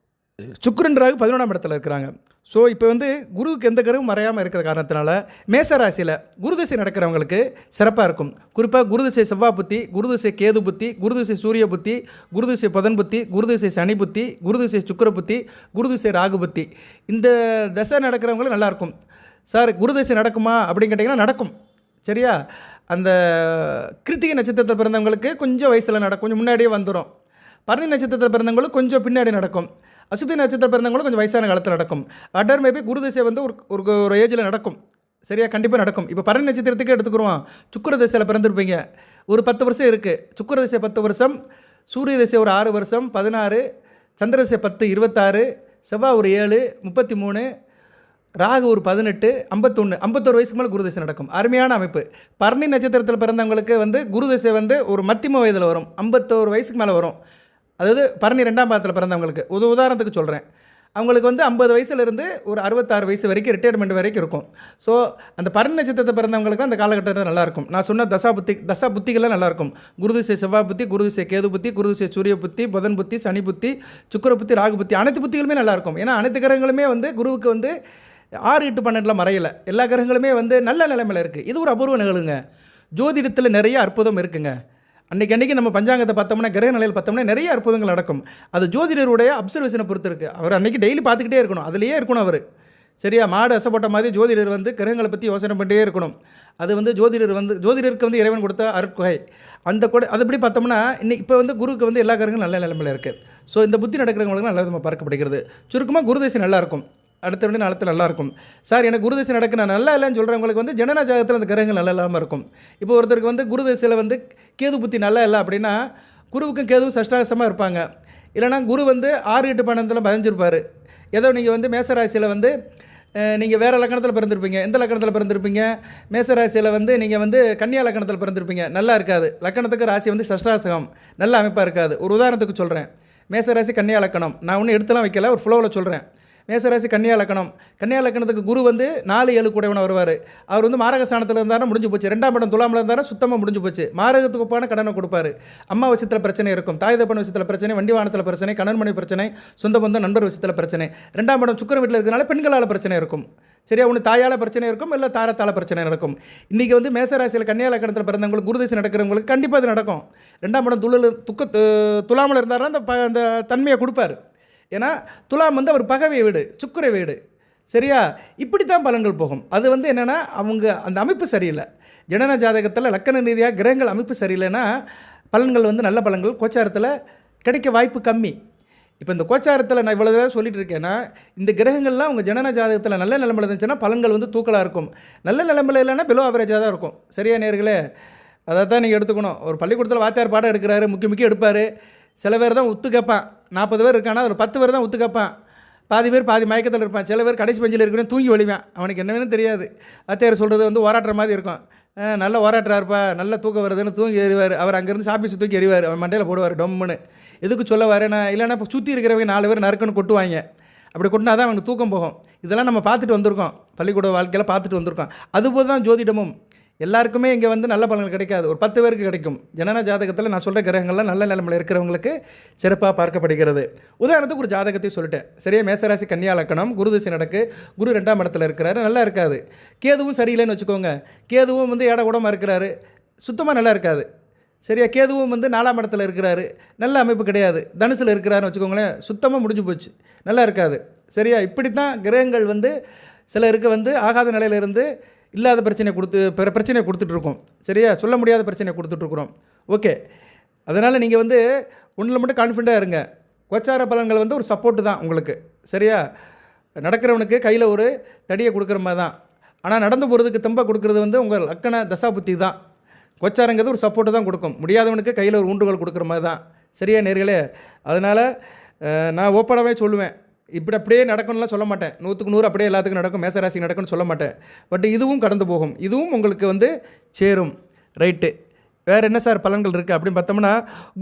சுக்கிரன் ராகு 11ஆம் இடத்துல இருக்கிறாங்க. ஸோ இப்போ வந்து குருவுக்கு எந்த கிரகமும் மறையாமல் இருக்கிற காரணத்தினால மேசராசியில் குருதிசை நடக்கிறவங்களுக்கு சிறப்பாக இருக்கும். குறிப்பாக குருதிசை செவ்வாய் புத்தி, குருதிசை கேது புத்தி, குருதிசை சூரிய புத்தி, குருதிசை புதன் புத்தி, குருதிசை சனி புத்தி, குருதிசை சுக்கிர புத்தி, குருதிசை ராகு புத்தி, இந்த தசை நடக்கிறவங்களுக்கு நல்லாயிருக்கும். சார் குருதிசை நடக்குமா அப்படின்னு கேட்டிங்கன்னா நடக்கும். சரியா? அந்த கிருத்திகை நட்சத்திரத்தில் பிறந்தவங்களுக்கு கொஞ்சம் வயசில் நடக்கும், கொஞ்சம் முன்னாடியே வந்துடும். பரணி நட்சத்திரத்தில் பிறந்தவங்களுக்கு கொஞ்சம் பின்னாடி நடக்கும். அசுபி நட்சத்திரம் பிறந்தவங்களும் கொஞ்சம் வயசான காலத்தில் நடக்கும். அடர் மேபி குருதிசை வந்து ஒரு ஏஜில் நடக்கும். சரியா? கண்டிப்பாக நடக்கும். இப்போ பரணி நட்சத்திரத்துக்கு எடுத்துக்கிறோம். சுக்கிர திசையில் பிறந்திருப்பீங்க, ஒரு 10 வருஷம் இருக்குது. சுக்கிர திசை 10 வருஷம், சூரிய திசை ஒரு 6 வருஷம் 16, சந்திர திசை 10 26, செவ்வாய் ஒரு 7 33, ராகு ஒரு 18 51, 51 வயசுக்கு மேலே குருதிசை நடக்கும். அருமையான அமைப்பு. பரணி நட்சத்திரத்தில் பிறந்தவங்களுக்கு வந்து குருதிசை வந்து ஒரு மத்தியம வயதில் வரும், 51 வயசுக்கு மேலே வரும். அதாவது பரணி 2ஆம் பாதத்தில் பிறந்தவங்களுக்கு உதாரணத்துக்கு சொல்கிறேன். அவங்களுக்கு வந்து 50 வயசுலேருந்து ஒரு 66 வயசு வரைக்கும் ரிட்டையர்மெண்ட் வரைக்கும் இருக்கும். ஸோ அந்த பரணி நட்சத்திரத்தை பிறந்தவங்களுக்கு அந்த காலகட்டத்தில் நல்லாயிருக்கும். நான் சொன்ன தசா புத்திகள்லாம் நல்லாயிருக்கும். குருதிசை செவ்வாய் புத்தி, குருதிசை கேது புத்தி, குருதிசை சூரிய புத்தி, புதன் புத்தி, சனி புத்தி, சுக்கிர புத்தி, ராகு புத்தி, அனைத்து புத்திகளுமே நல்லாயிருக்கும். ஏன்னா அனைத்து கிரகங்களுமே வந்து குருவுக்கு வந்து 6, 8, 12 மறையலை. எல்லா கிரகங்களுமே வந்து நல்ல நிலைமையில் இருக்குது. இது ஒரு அபூர்வ நிகழ்வுங்க. ஜோதிடத்தில் நிறைய அற்புதம் இருக்குங்க. அன்றைக்கி நம்ம பஞ்சாங்கத்தை பார்த்தோம்னா, கிரக நிலையில் பார்த்தோம்னா நிறைய அற்புதங்கள் நடக்கும். அது ஜோதிடருடைய அப்சர்வேஷனை பொறுத்து இருக்குது. அவர் அன்றைக்கி டெய்லி பார்த்துக்கிட்டே இருக்கணும், அதுலேயே இருக்கணும் அவர். சரியா? மாடு அசைப்பட்ட மாதிரி ஜோதிடர் வந்து கிரகங்களை பற்றி யோசனை பண்ணிட்டே இருக்கணும். அது வந்து ஜோதிடருக்கு வந்து இறைவன் கொடுத்த அருட்கொகை. அந்த கூட அதுபடி பார்த்தோம்னா இப்போ வந்து குருவுக்கு வந்து எல்லா கிரகங்களும் நல்ல நிலைமையில் இருக்குது. ஸோ இந்த புத்தி நடக்கிறவங்களுக்கு நல்ல விதமாக பார்க்கப்படுகிறது. சுருக்கமாக குருதிசை நல்லாயிருக்கும், அடுத்த ரெண்டு நாளத்தில் நல்லாயிருக்கும். சார் எனக்கு குருதிசை நடக்கு நான் நல்லா இல்லைன்னு சொல்கிறவங்களுக்கு வந்து ஜனன ஜாதகத்தில் அந்த கிரகங்கள் நல்லா இல்லாமல் இருக்கும். இப்போ ஒருத்தருக்கு வந்து குருதிசையில் வந்து கேது புத்தி நல்லா இல்லை அப்படின்னா குருவுக்கும் கேதுவும் சஷ்டாசமாக இருப்பாங்க. இல்லைனா குரு வந்து 6, 8, 12 பதிஞ்சிருப்பார். ஏதோ நீங்கள் வந்து மேசராசியில் வந்து நீங்கள் வேறு லக்கணத்தில் பிறந்திருப்பீங்க. எந்த லக்கணத்தில் பிறந்திருப்பீங்க? மேசராசியில் வந்து நீங்கள் வந்து கன்னியா லக்கணத்தில் பிறந்திருப்பீங்க. நல்லா இருக்காது. லக்கணத்துக்கு ராசி வந்து சஷ்டாசகம், நல்ல அமைப்பாக இருக்காது. ஒரு உதாரணத்துக்கு சொல்கிறேன். மேசராசி கன்னியா லக்கணம், நான் ஒன்றும் எடுத்துலாம் வைக்கல, ஒரு ஃப்ளோவில் சொல்கிறேன். மேசராசி கன்னியா லக்கணம், கன்னியா லக்கணத்துக்கு குரு வந்து 4, 7 கூடையவனை வருவார். அவர் வந்து மாரகஸ்தானத்தில் இருந்தாலும் முடிஞ்சு போச்சு. 2ஆம் இடம் துலாமில் இருந்தாலும் சுத்தமாக முடிஞ்சு போச்சு. மாரகத்துக்கு ஒப்பான கடனை கொடுப்பார். அம்மா விஷயத்தில் பிரச்சனை இருக்கும், தாய் தப்பன் விஷயத்தில் பிரச்சனை, வண்டி வாகனத்தில் பிரச்சனை, கணவன் மனைவி பிரச்சனை, சொந்த பந்தம் நண்பர் விஷயத்தில் பிரச்சனை. 2ஆம் இடம் சுக்கிரன் வீட்டில் இருக்கிறனால பெண்களால் பிரச்சனை இருக்கும். சரியா? ஒன்று தாயால் பிரச்சனை இருக்கும், இல்லை தாரத்தால் பிரச்சனை நடக்கும். இன்றைக்கி வந்து மேசராசியில் கன்னியா லக்கணத்தில் பிறந்தவங்களுக்கு குருதிசை நடக்கிறவங்களுக்கு கண்டிப்பாக அது நடக்கும். 2ஆம் இடம் துலாமில் இருந்தாருன்னா அந்த தன்மையை கொடுப்பார். ஏன்னா துலாம் வந்து அவர் பகவை வீடு, சுக்கிர வீடு. சரியா? இப்படி தான் பலன்கள் போகும். அது வந்து என்னென்னா அவங்க அந்த அமைப்பு சரியில்லை. ஜனன ஜாதகத்தில் லக்கண ரீதியாக கிரகங்கள் அமைப்பு சரியில்லைன்னா பலன்கள் வந்து நல்ல பலன்கள் கோச்சாரத்தில் கிடைக்க வாய்ப்பு கம்மி. இப்போ இந்த கோச்சாரத்தில் நான் இவ்வளோ தான் சொல்லிட்டு இருக்கேன்னா, இந்த கிரகங்கள்லாம் உங்கள் ஜனன ஜாதகத்தில் நல்ல நிலைமையில் இருந்துச்சுன்னா பலன்கள் வந்து தூக்கலாக இருக்கும். நல்ல நிலைமையில் இல்லைன்னா பிலோ ஆவரேஜாக தான் இருக்கும். சரியா நேர்களே? அதை தான் நீங்கள் எடுத்துக்கணும். ஒரு பள்ளிக்கூடத்தில் வாத்தியார் பாடம் எடுக்கிறாரு, முக்கிய எடுப்பார். சில பேர் தான் ஒத்து கேட்பான். 40 பேர் இருக்கானா அதில் 10 பேர் தான் ஒத்து கேட்பான். பாதி பேர் பாதி மயக்கத்தில் இருப்பான். சில பேர் கடைசி பெஞ்சில் இருக்கிறேன் தூங்கி ஒழிவான். அவனுக்கு என்ன வேணும் தெரியாது. வாத்தியார் சொல்கிறது வந்து ஓராட்டுற மாதிரி இருக்கும். நல்ல ஓராட்டுறாருப்பா, நல்ல தூக்கம் வருதுன்னு தூங்கி எறிவார். அவர் அங்கேருந்து சாப்பிஸ் தூக்கி எறிவார். அவன் மண்டையில் போடுவார் டொம்முன்னு. எதுக்கு சொல்ல வரேன்னா, இல்லைன்னா இப்போ சுற்றி இருக்கிறவங்க 4 பேர் நறுக்குன்னு கொட்டுவாங்க. அப்படி கொட்டினா தான் அவனுக்கு தூக்கம் போகும். இதெல்லாம் நம்ம பார்த்துட்டு வந்திருக்கோம், பள்ளிக்கூட வாழ்க்கையில் பார்த்துட்டு வந்திருக்கோம். அதுபோல் தான் ஜோதிடமும். எல்லாருக்குமே இங்கே வந்து நல்ல பலன்கள் கிடைக்காது, ஒரு 10 பேருக்கு கிடைக்கும். ஜனன ஜாதகத்தில் நான் சொல்கிற கிரகங்கள்லாம் நல்ல நிலைமையில் இருக்கிறவங்களுக்கு சிறப்பாக பார்க்கப்படுகிறது. உதாரணத்துக்கு ஒரு ஜாதகத்தையும் சொல்லிட்டேன். சரியா? மேசராசி கன்னியா லக்கணம், குருதிசை நடக்கு, குரு 2ஆம் இடத்துல இருக்கிறாரு, நல்லா இருக்காது. கேதுவும் சரியில்லைன்னு வச்சுக்கோங்க. கேதுவும் வந்து ஏட கூடமாக இருக்கிறாரு, சுத்தமாக நல்லா இருக்காது. சரியா? கேதுவும் வந்து 4ஆம் இடத்துல இருக்கிறாரு, நல்ல அமைப்பு கிடையாது. தனுசில் இருக்கிறாருன்னு வச்சுக்கோங்களேன், சுத்தமாக முடிஞ்சு போச்சு, நல்லா இருக்காது. சரியா? இப்படி தான் கிரகங்கள் வந்து சிலருக்கு வந்து ஆகாத நிலையிலிருந்து இல்லாத பிரச்சனையை பிரச்சனையை கொடுத்துட்ருக்கோம். சரியா? சொல்ல முடியாத பிரச்சனையை கொடுத்துட்ருக்குறோம். ஓகே, அதனால் நீங்கள் வந்து ஒன்றில் மட்டும் கான்ஃபிடண்ட்டாக இருங்க. கோச்சார பலன்கள் வந்து ஒரு சப்போர்ட்டு தான் உங்களுக்கு. சரியா? நடக்கிறவனுக்கு கையில் ஒரு தடியை கொடுக்குற மாதிரி தான். ஆனால் நடந்து போகிறதுக்கு தெம்பாக கொடுக்குறது வந்து உங்கள் லக்கண தசா புத்தி தான். கோச்சாரங்கிறது ஒரு சப்போர்ட்டு தான் கொடுக்கும். முடியாதவனுக்கு கையில் ஒரு ஊன்றுகோல் கொடுக்குற மாதிரி தான். சரியா நேர்களே? அதனால் நான் ஓப்பனாகவே சொல்லுவேன். இப்படி அப்படியே நடக்கணும்லாம் சொல்ல மாட்டேன். 100க்கு 100 அப்படியே எல்லாத்துக்கும் நடக்கும், மேசராசி நடக்கும்னு சொல்ல மாட்டேன். பட் இதுவும் கடந்து போகும். இதுவும் உங்களுக்கு வந்து சேரும். ரைட்டு. வேறு என்ன சார் பலன்கள் இருக்குது அப்படின்னு பார்த்தோம்னா,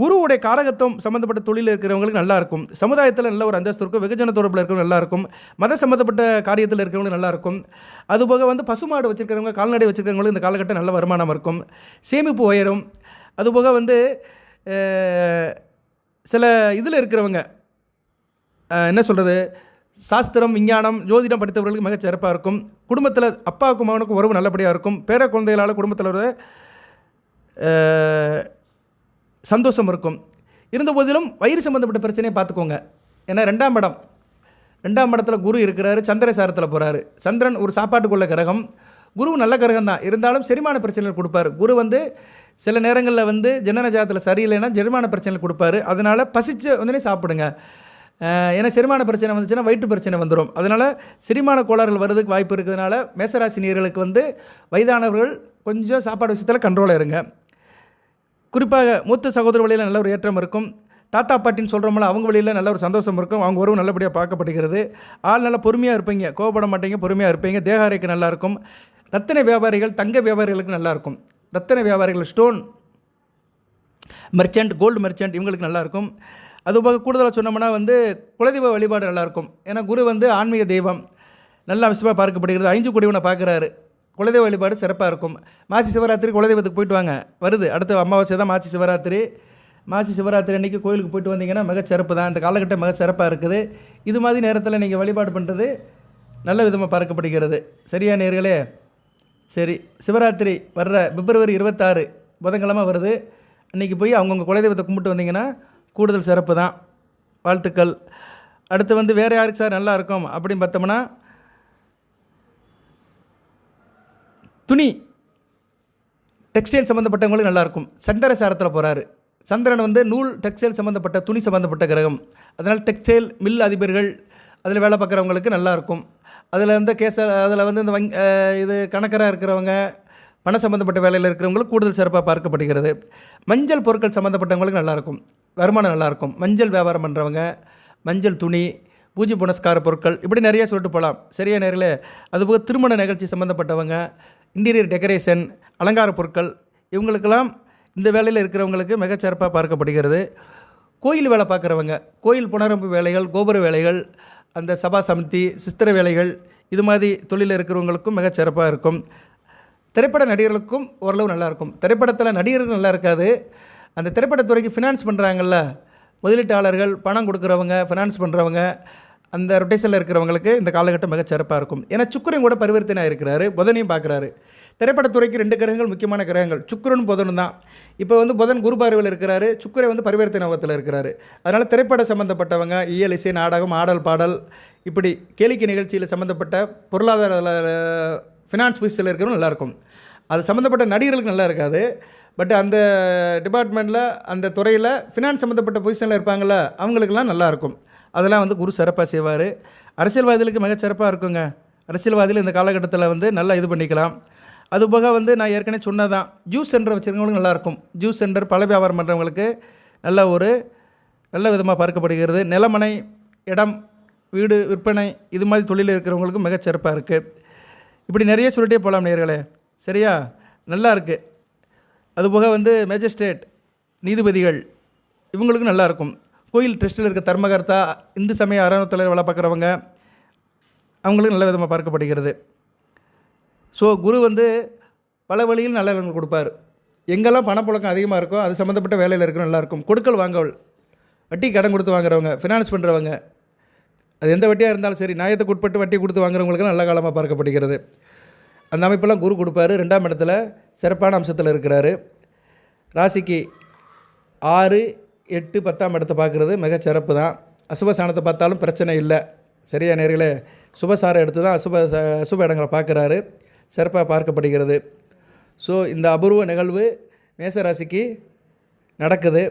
குருவுடைய காரகத்துவம் சம்மந்தப்பட்ட தொழிலில் இருக்கிறவங்களுக்கு நல்லாயிருக்கும். சமுதாயத்தில் நல்ல ஒரு அந்தஸ்து இருக்கும். வெகுஜன தொடர்பில் இருக்கிறவங்க நல்லாயிருக்கும். மத சம்மந்தப்பட்ட காரியத்தில் இருக்கிறவங்களுக்கு நல்லாயிருக்கும். அதுபோக வந்து பசுமாடு வச்சுருக்கிறவங்க, கால்நடை வச்சுருக்கிறவங்களுக்கு இந்த காலகட்டம் நல்ல வருமானம் இருக்கும். சேமிப்பு உயரும். அதுபோக வந்து சில இதில் இருக்கிறவங்க என்ன சொல்கிறது, சாஸ்திரம், விஞ்ஞானம், ஜோதிடம் படித்தவர்களுக்கு மிகச் சிறப்பாக இருக்கும். குடும்பத்தில் அப்பாவுக்கும் மகனுக்கும் உறவு நல்லபடியாக இருக்கும். பேர குழந்தைகளால் குடும்பத்தில் ஒரு சந்தோஷம் இருக்கும். இருந்த போதிலும் வயிறு சம்மந்தப்பட்ட பிரச்சனையை பார்த்துக்கோங்க. ஏன்னா 2ஆம் இடத்துல குரு இருக்கிறாரு, சந்திர சாரத்தில் போகிறாரு. சந்திரன் ஒரு சாப்பாட்டுக்குள்ள கிரகம், குரு நல்ல கிரகம் தான். இருந்தாலும் செரிமான பிரச்சனைகள் கொடுப்பார். குரு வந்து சில நேரங்களில் வந்து ஜனன ஜாதத்தில் சரியில்லைன்னா செரிமான பிரச்சனைகள் கொடுப்பாரு. அதனால் பசிச்ச உடனே சாப்பிடுங்க. ஏன்னா செரிமான பிரச்சனை வந்துச்சுன்னா வயிற்று பிரச்சனை வந்துடும். அதனால் செரிமான கோளாறுகள் வர்றதுக்கு வாய்ப்பு இருக்கிறதுனால மேசராசி நேயர்களுக்கு வந்து வயதானவர்கள் கொஞ்சம் சாப்பாடு விஷயத்தில் கண்ட்ரோலாக இருங்க. குறிப்பாக மூத்த சகோதர வழியில் நல்ல ஒரு ஏற்றம் இருக்கும். தாத்தா பாட்டின்னு சொல்கிறோம்ல, அவங்க வழியில் நல்ல ஒரு சந்தோஷம் இருக்கும். அவங்க உறவு நல்லபடியாக பார்க்கப்படுகிறது. ஆள் நல்லா பொறுமையாக இருப்பீங்க, கோவப்பட மாட்டீங்க, பொறுமையாக இருப்பீங்க. தேக ஆரோக்கியம் நல்லாயிருக்கும். ரத்தின வியாபாரிகள், தங்க வியாபாரிகளுக்கு நல்லாயிருக்கும். ரத்தின வியாபாரிகள், ஸ்டோன் மெர்ச்சன்ட், கோல்டு மெர்ச்சன்ட், இவங்களுக்கு நல்லாயிருக்கும். அதுபோக கூடுதலாக சொன்னோம்னா வந்து குலதெய்வ வழிபாடு நல்லாயிருக்கும். ஏன்னா குரு வந்து ஆன்மீக தெய்வம், நல்ல விஷயமாக பார்க்கப்படுகிறது. 5 கோடிவனை பார்க்குறாரு. குலதெய்வ வழிபாடு சிறப்பாக இருக்கும். மாசி சிவராத்திரி குலதெய்வத்துக்கு போயிட்டு வாங்க. வருது அடுத்த அமாவாசை தான் மாசி சிவராத்திரி. மாசி சிவராத்திரி அன்றைக்கி கோயிலுக்கு போயிட்டு வந்தீங்கன்னா மிகச் சிறப்பு தான். இந்த காலகட்டம் மிக சிறப்பாக இருக்குது. இது மாதிரி நேரத்தில் நீங்கள் வழிபாடு பண்ணுறது நல்ல விதமாக பார்க்கப்படுகிறது. சரியா நேயர்களே? சரி, சிவராத்திரி வர்ற பிப்ரவரி 26 புதன்கிழமை வருது. அன்றைக்கி போய் அவங்கவுங்க குலதெய்வத்தை கும்பிட்டு வந்தீங்கன்னா கூடுதல் சிறப்பு தான். வாழ்த்துக்கள். அடுத்து வந்து வேறு யாருக்கு சார் நல்லா இருக்கும் அப்படின்னு பார்த்தோம்னா, துணி டெக்ஸ்டைல் சம்மந்தப்பட்டவங்களுக்கு நல்லாயிருக்கும். சந்திர சாரத்தில் போகிறாரு. சந்திரன் வந்து நூல், டெக்ஸ்டைல் சம்மந்தப்பட்ட துணி சம்மந்தப்பட்ட கிரகம். அதனால் டெக்ஸ்டைல் மில் அதிபர்கள், அதில் வேலை பார்க்குறவங்களுக்கு நல்லாயிருக்கும். அதில் வந்து அதில் வந்து இந்த இது கணக்கராக இருக்கிறவங்க, பண சம்மந்தப்பட்ட வேலையில் இருக்கிறவங்களுக்கு கூடுதல் சிறப்பாக பார்க்கப்படுகிறது. மஞ்சள் பொருட்கள் சம்மந்தப்பட்டவங்களுக்கு நல்லாயிருக்கும். வருமானம் நல்லாயிருக்கும். மஞ்சள் வியாபாரம் பண்ணுறவங்க, மஞ்சள் துணி, பூஜை புனஸ்கார பொருட்கள், இப்படி நிறையா சொல்லிட்டு போகலாம். சரியா நேரில்? அதுபோக திருமண நிகழ்ச்சி சம்மந்தப்பட்டவங்க, இன்டீரியர் டெக்கரேஷன், அலங்கார பொருட்கள், இவங்களுக்கெல்லாம் இந்த வேலையில் இருக்கிறவங்களுக்கு மிகச்சிறப்பாக பார்க்கப்படுகிறது. கோயில் வேலை பார்க்குறவங்க, கோயில் புனரமைப்பு வேலைகள், கோபுர வேலைகள், அந்த சபா சமிதி, சித்திர வேலைகள், இது மாதிரி தொழிலில் இருக்கிறவங்களுக்கும் மிகச்சிறப்பாக இருக்கும். திரைப்பட நடிகர்களுக்கும் ஓரளவு நல்லாயிருக்கும். திரைப்படத்தில் நடிகர்கள் நல்லா இருக்காது. அந்த திரைப்படத்துறைக்கு ஃபினான்ஸ் பண்ணுறாங்கல்ல, முதலீட்டாளர்கள், பணம் கொடுக்குறவங்க, ஃபினான்ஸ் பண்ணுறவங்க, அந்த ரொட்டேஷனில் இருக்கிறவங்களுக்கு இந்த காலகட்டம் மிகச்சிறப்பாக இருக்கும். ஏன்னா சுக்கிரன் கூட பரிவர்த்தனை இருக்கிறாரு, புதனையும் பார்க்குறாரு. திரைப்படத்துறைக்கு 2 கிரகங்கள் முக்கியமான கிரகங்கள், சுக்கிரனும் புதனும் தான். இப்போ வந்து புதன் குரு பார்வையில் இருக்கிறாரு, சுக்கிரன் வந்து பரிவர்த்தனை யோகத்தில் இருக்கிறாரு. அதனால் திரைப்பட சம்மந்தப்பட்டவங்க, இயல், இசை, நாடகம், ஆடல், பாடல், இப்படி கேளிக்கை நிகழ்ச்சியில் சம்மந்தப்பட்ட பொருளாதார ஃபினான்ஸ் பொசிஷனில் இருக்கிறவங்க நல்லாயிருக்கும். அது சம்மந்தப்பட்ட நடிகர்களுக்கு நல்லா இருக்காது. பட் அந்த டிபார்ட்மெண்ட்டில், அந்த துறையில் ஃபினான்ஸ் சம்மந்தப்பட்ட பொசிஷனில் இருப்பாங்கள்ல, அவங்களுக்கெல்லாம் நல்லாயிருக்கும். அதெல்லாம் வந்து குரு சிறப்பாக செய்வார். அரசியல்வாதிகளுக்கு மிகச்சிறப்பாக இருக்குங்க. அரசியல்வாதிகள் இந்த காலகட்டத்தில் வந்து நல்லா இது பண்ணிக்கலாம். அதுபோக வந்து நான் ஏற்கனவே சொன்னதான், ஜூஸ் சென்டர் வச்சுருக்கவங்களுக்கு நல்லாயிருக்கும். ஜூஸ் சென்டர், பல வியாபாரம் பண்ணுறவங்களுக்கு நல்ல விதமாக பார்க்கப்படுகிறது. நிலமனை, இடம், வீடு விற்பனை, இது மாதிரி தொழிலில் இருக்கிறவங்களுக்கும் மிகச்சிறப்பாக இருக்குது. இப்படி நிறைய சொல்லிட்டே போகலாம் நேயர்களே. சரியா? நல்லா இருக்குது. அதுபோக வந்து மேஜிஸ்ட்ரேட், நீதிபதிகள், இவங்களுக்கும் நல்லாயிருக்கும். கோயில் ட்ரஸ்ட்டில் இருக்க தர்மகர்த்தா, இந்து சமய அறநிலையத்துறையில் வேலை பார்க்குறவங்க, அவங்களுக்கு நல்ல விதமாக பார்க்கப்படுகிறது. ஸோ குரு வந்து பல வழியில் நல்ல நலன்கள் கொடுப்பார். எங்கெல்லாம் பணப்புழக்கம் அதிகமாக இருக்கோ அது சம்மந்தப்பட்ட வேலையில் இருக்கிற நல்லாயிருக்கும். கொடுக்கல் வாங்கல், வட்டி கடன் கொடுத்து வாங்குறவங்க, ஃபினான்ஸ் பண்ணுறவங்க, அது எந்த வட்டியாக இருந்தாலும் சரி, நியாயத்துக்கு உட்பட்டு வட்டி கொடுத்து வாங்குறவங்களுக்கு நல்ல காலமாக பார்க்கப்படுகிறது. அந்த அமைப்பெல்லாம் குரு கொடுப்பார். 2ஆம் இடத்துல சிறப்பான அம்சத்தில் இருக்கிறாரு. ராசிக்கு 6, 8, 10ஆம் இடத்தை பார்க்குறது மிகச்சிறப்பு தான். அசுபசானத்தை பார்த்தாலும் பிரச்சனை இல்லை. சரியா நேர்களே? சுபசாரம் எடுத்து தான் அசுப இடங்களை பார்க்குறாரு. சிறப்பாக பார்க்கப்படுகிறது. ஸோ இந்த அபூர்வ நிகழ்வு மேசராசிக்கு நடக்குது.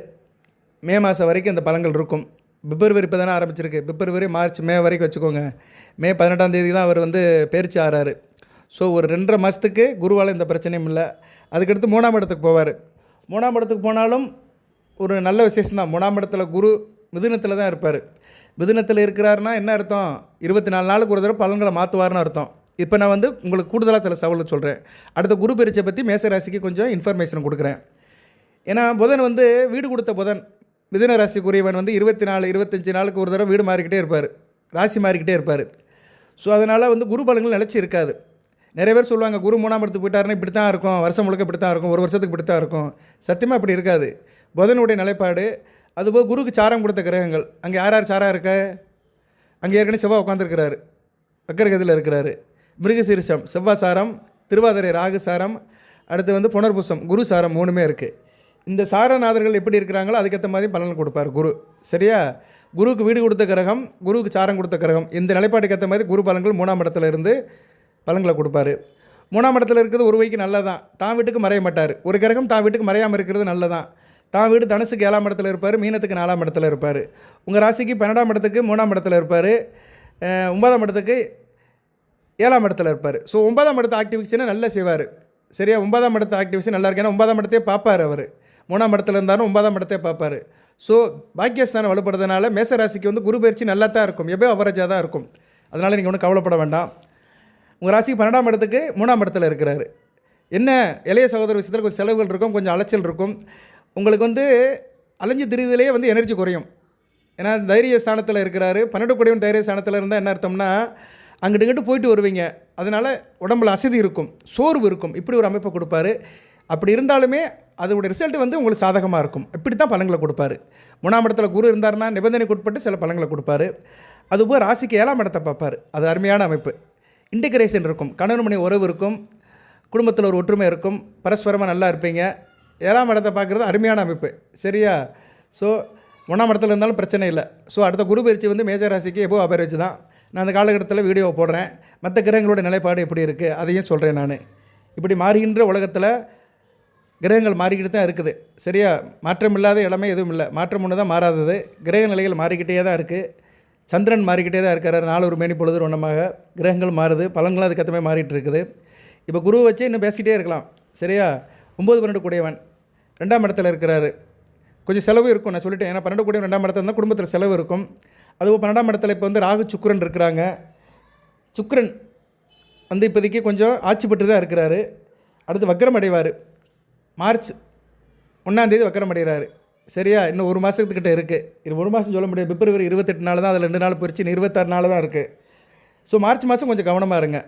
மே மாதம் வரைக்கும் இந்த பலன்கள் இருக்கும். பிப்ரவரி இப்போ தானே ஆரம்பிச்சிருக்கு. பிப்ரவரி, மார்ச், மே வரைக்கும் வச்சுக்கோங்க. மே 18ஆம் தேதி தான் அவர் வந்து பயிற்சி ஆகிறாரு. ஸோ ஒரு 2.5 மாதத்துக்கு குருவால் இந்த பிரச்சனையும் இல்லை. அதுக்கடுத்து 3ஆம் இடத்துக்கு போவார். 3ஆம் இடத்துக்கு போனாலும் ஒரு நல்ல விசேஷம் தான். 3ஆம் இடத்துல குரு மிதுனத்தில் தான் இருப்பார். மிதுனத்தில் இருக்கிறாருன்னா என்ன அர்த்தம்? 24 நாளுக்கு ஒரு தடவை பலன்களை மாற்றுவார்னு அர்த்தம். இப்போ நான் வந்து உங்களுக்கு கூடுதலாக சில சவால் சொல்கிறேன். அடுத்த குரு பயிற்சியை பற்றி மேசராசிக்கு கொஞ்சம் இன்ஃபர்மேஷன் கொடுக்குறேன். ஏன்னா புதன் வந்து வீடு கொடுத்த புதன் மிதுன ராசிக்குரியவன் வந்து 24 25 நாளுக்கு ஒரு தடவை வீடு மாறிக்கிட்டே இருப்பார், ராசி மாறிக்கிட்டே இருப்பார். ஸோ அதனால் வந்து குரு பலன்கள் நிலச்சி இருக்காது. நிறைய பேர் சொல்லுவாங்க குரு 3ஆம் இடத்துக்கு போயிட்டாருன்னா இப்படி தான் இருக்கும், வருஷம் முழுக்க இப்படி தான் இருக்கும், ஒரு வருஷத்துக்கு இப்படி தான் இருக்கும். சத்தியமாக அப்படி இருக்காது. புதனுடைய நிலைப்பாடு, அதுபோல் குருக்கு சாரம் கொடுத்த கிரகங்கள், அங்கே யார் யார் சாராக இருக்க? அங்கே ஏற்கனவே செவ்வாய் உட்காந்துருக்கிறாரு, வக்கரகதியில் இருக்கிறாரு. மிருகசீரிஷம் செவ்வாய் சாரம், திருவாதிரை ராகு சாரம், அடுத்து வந்து புனர்பூசம் குரு சாரம், 3மே இருக்குது. இந்த சாரநாதர்கள் எப்படி இருக்கிறாங்களோ அதுக்கேற்ற மாதிரி பலன் கொடுப்பார் குரு. சரியா? குருவுக்கு வீடு கொடுத்த கிரகம், குருவுக்கு சாரம் கொடுத்த கிரகம், இந்த நிலைப்பாட்டுக்கு ஏற்ற மாதிரி குரு பலன்கள் 3ஆம் இடத்துல இருந்து பலன்களை கொடுப்பார். 3ஆம் இடத்துல இருக்கிறது ஒரு வைக்கு நல்லதான், தான் வீட்டுக்கு மறைய மாட்டார். ஒரு கிரகம் தான் வீட்டுக்கு மறையாமல் இருக்கிறது நல்லதான். தான் வீடு தனுசுக்கு 7ஆம் இடத்துல இருப்பார், மீனத்துக்கு 4ஆம் இடத்துல இருப்பார். உங்கள் ராசிக்கு 12ஆம் இடத்துக்கு 3ஆம் இடத்துல இருப்பார், 9ஆம் இடத்துக்கு 7ஆம் இடத்துல இருப்பார். ஸோ 9ஆம் இடத்து ஆக்டிவிஷனை நல்லா செய்வார். சரியா? 9ஆம் இடத்து ஆக்டிவிஷன் நல்லா இருக்கு. ஏன்னா 9ஆம் இடத்தையே பார்ப்பார் அவர். 3ஆம் இடத்துல இருந்தாலும் 9ஆம் இடத்தையே பார்ப்பார். ஸோ பாக்கியஸ்தானம் வலுப்படுறதுனால மேசராசிக்கு வந்து குரு பயிற்சி நல்லா தான் இருக்கும், எப்போ அவரேஜாக தான் இருக்கும். அதனால் நீங்கள் ஒன்றும் கவலைப்பட வேண்டாம். உங்கள் ராசிக்கு 12ஆம் இடத்துக்கு 3ஆம் இடத்துல இருக்கிறாரு. என்ன இளைய சகோதர விஷயத்தில் கொஞ்சம் செலவுகள் இருக்கும், கொஞ்சம் அலைச்சல் இருக்கும். உங்களுக்கு வந்து அலைஞ்சு திரிதிலே வந்து எனர்ஜி குறையும். ஏன்னா தைரிய ஸ்தானத்தில் இருக்கிறாரு. 12 கூடியவன் தைரிய ஸ்தானத்தில் இருந்தால் என்ன அர்த்தம்னா அங்கிட்டு இங்கிட்டு போயிட்டு வருவீங்க, அதனால் உடம்புல அசதி இருக்கும், சோர்வு இருக்கும், இப்படி ஒரு அமைப்பை கொடுப்பாரு. அப்படி இருந்தாலுமே அதோடைய ரிசல்ட் வந்து உங்களுக்கு சாதகமாக இருக்கும். இப்படி தான் பலன்களை கொடுப்பாரு. 3ஆம் இடத்துல குரு இருந்தார்னா நிபந்தனைக்கு உட்பட்டு சில பலன்களை கொடுப்பாரு. அதுபோல் ராசிக்கு 7ஆம் இடத்தை பார்ப்பார். அது அருமையான அமைப்பு. இன்டிகிரேஷன் இருக்கும், கணவன் மனைவி உறவு இருக்கும், குடும்பத்தில் ஒரு ஒற்றுமை இருக்கும், பரஸ்பரமாக நல்லா இருப்பீங்க. 7ஆம் இடத்தை பார்க்குறது அருமையான அமைப்பு. சரியா? ஸோ 1ஆம் இடத்துல இருந்தாலும் பிரச்சனை இல்லை. ஸோ அடுத்த குரு பயிற்சி வந்து மேஜர் ராசிக்கு எபோ அபேரேஜ் தான். நான் அந்த காலகட்டத்தில் வீடியோவை போடுறேன். மற்ற கிரகங்களோட நிலைப்பாடு எப்படி இருக்குது அதையும் சொல்கிறேன். நான் இப்படி மாறுகின்ற உலகத்தில் கிரகங்கள் மாறிக்கிட்டு தான் இருக்குது. சரியா? மாற்றம் இல்லாத இடமே எதுவும் இல்லை. மாற்றம் ஒன்று தான் மாறாதது. கிரக நிலைகள் மாறிக்கிட்டே தான் இருக்குது. சந்திரன் மாறிக்கிட்டே தான் இருக்கிறார். 4 ஒரு மேனி பொழுது ஒன்றமாக கிரகங்கள் மாறுது, பலன்களும் அதுக்கேற்ற மாதிரி மாறிட்டு இருக்குது. இப்போ குருவை வச்சு இன்னும் பேசிக்கிட்டே இருக்கலாம். சரியா? 9 12 கூடியவன் 2ஆம் இடத்துல இருக்கிறாரு. கொஞ்சம் செலவு இருக்கும், நான் சொல்லிட்டேன். ஏன்னா 12 கூடியவன் 2ஆம் இடத்துல இருந்தால் குடும்பத்தில் செலவு இருக்கும். அதுவும் 12ஆம் இடத்துல இப்போ வந்து ராகு சுக்கிரன் இருக்கிறாங்க. சுக்கிரன் வந்து இப்போதைக்கு கொஞ்சம் ஆட்சி பெற்று தான் இருக்கிறாரு. அடுத்து வக்கரம் அடைவார். மார்ச் 1ஆம் தேதி வக்கரம் அடைகிறாரு. சரியா? இன்னும் 1 மாதத்துக்கிட்ட இருக்குது. இது 1 மாதம் சொல்ல முடியாது. பிப்ரவரி 28 நாள் தான், அதில் 2 நாள் போயிடுச்சு, 26 நாள் தான் இருக்குது. ஸோ மார்ச் மாதம் கொஞ்சம் கவனமாக இருங்க.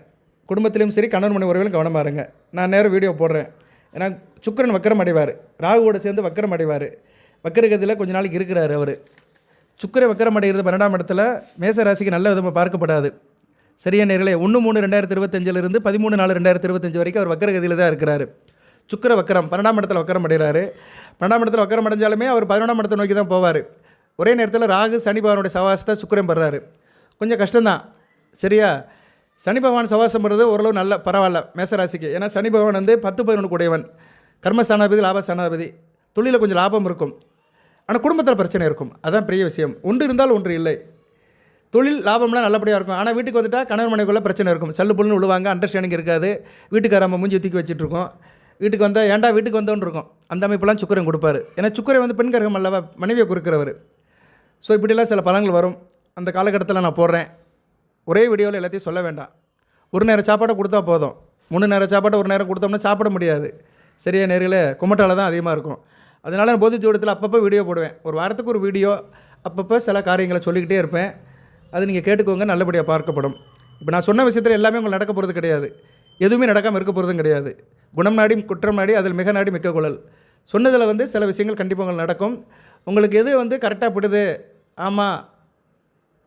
குடும்பத்திலையும் சரி, கணவன் மனைவி உறவிலும் கவனமாக இருங்க. நான் நேரம் வீடியோ போடுறேன். ஏன்னா சுக்கிரன் வக்கரம் அடைவார், ராகுவோடு சேர்ந்து வக்கரம் அடைவார். வக்கரகதியில் கொஞ்ச நாளைக்கு இருக்கிறார் அவர். சுக்கிரன் வக்கரம் அடைகிறது 12ஆம் இடத்துல மேசராசிக்கு நல்ல விதமாக பார்க்கப்படாது. சரியா நேர்களே? 1/3/2025 13/4/2025 வரைக்கும் அவர் வக்கரகதியில் தான் இருக்கிறார். சுக்கிர வக்கரம் 12ஆம் இடத்துல வக்கரம் அடைகிறாரு. 12ஆம் இடத்துல வக்கரம் அடைஞ்சாலுமே அவர் 11ஆம் இடத்தை நோக்கி தான் போவார். ஒரே நேரத்தில் ராகு சனி பகவானுடைய சவாசத்தை சுக்கிரன் பெறாரு. கொஞ்சம் கஷ்டம்தான். சரியா? சனி பகவான் சவாசம் பெறது ஓரளவு நல்ல பரவாயில்ல மேசராசிக்கு. ஏன்னா சனி பகவான் வந்து 10 11 கூடியவன், கர்மஸ்தானாதிபதி, லாபஸ்தானாதிபதி. தொழிலில் கொஞ்சம் லாபம் இருக்கும், ஆனால் குடும்பத்தில் பிரச்சனை இருக்கும். அதுதான் பெரிய விஷயம். ஒன்று இருந்தால் ஒன்று இல்லை. தொழில் லாபம்லாம் நல்லபடியாக இருக்கும், ஆனால் வீட்டுக்கு வந்துட்டால் கணவன் மனைவிக்குள்ளே பிரச்சனை இருக்கும். சல்லு புல்லுன்னு விழுவாங்க, அண்டர்ஸ்டாண்டிங் இருக்காது. வீட்டுக்காரம்மா மூஞ்சி தூக்கி வச்சுட்ருக்கோம். வீட்டுக்கு வந்தால் ஏன்டா வீட்டுக்கு வந்தோன்னு இருக்கும். அந்த அமைப்பெல்லாம் சுக்கிரன் கொடுப்பாரு. ஏன்னா சுக்கிரன் வந்து பெண் கிரகம் அல்லவா, மனைவியை குறிக்கிறவர். ஸோ இப்படிலாம் சில பலன்கள் வரும். அந்த காலகட்டத்தில் நான் போடுறேன். ஒரே வீடியோவில் எல்லாத்தையும் சொல்ல வேண்டாம். ஒரு நேரம் சாப்பாடை கொடுத்தா போதும். 3 நேரம் சாப்பாடை ஒரு நேரம் கொடுத்தோம்னா சாப்பிட முடியாது. சரியா நேரில் குமட்டால் தான் அதிகமாக இருக்கும். அதனால் நான் போதி ஜோடத்தில் அப்பப்போ வீடியோ போடுவேன். ஒரு வாரத்துக்கு ஒரு வீடியோ, அப்பப்போ சில காரியங்களை சொல்லிக்கிட்டே இருப்பேன். அது நீங்கள் கேட்டுக்கோங்க, நல்லபடியாக பார்க்கப்படும். இப்போ நான் சொன்ன விஷயத்தில் எல்லாமே உங்களுக்கு நடக்க போகிறது கிடையாது. எதுவுமே நடக்காமல் இருக்க போகிறதும் கிடையாது. குணம் நாடி குற்றம் நாடி அதில் மிக நாடி மிக்க குழல். சொன்னதில் வந்து சில விஷயங்கள் கண்டிப்பாக உங்களுக்கு நடக்கும். உங்களுக்கு எது வந்து கரெக்டாக படுது, ஆமாம்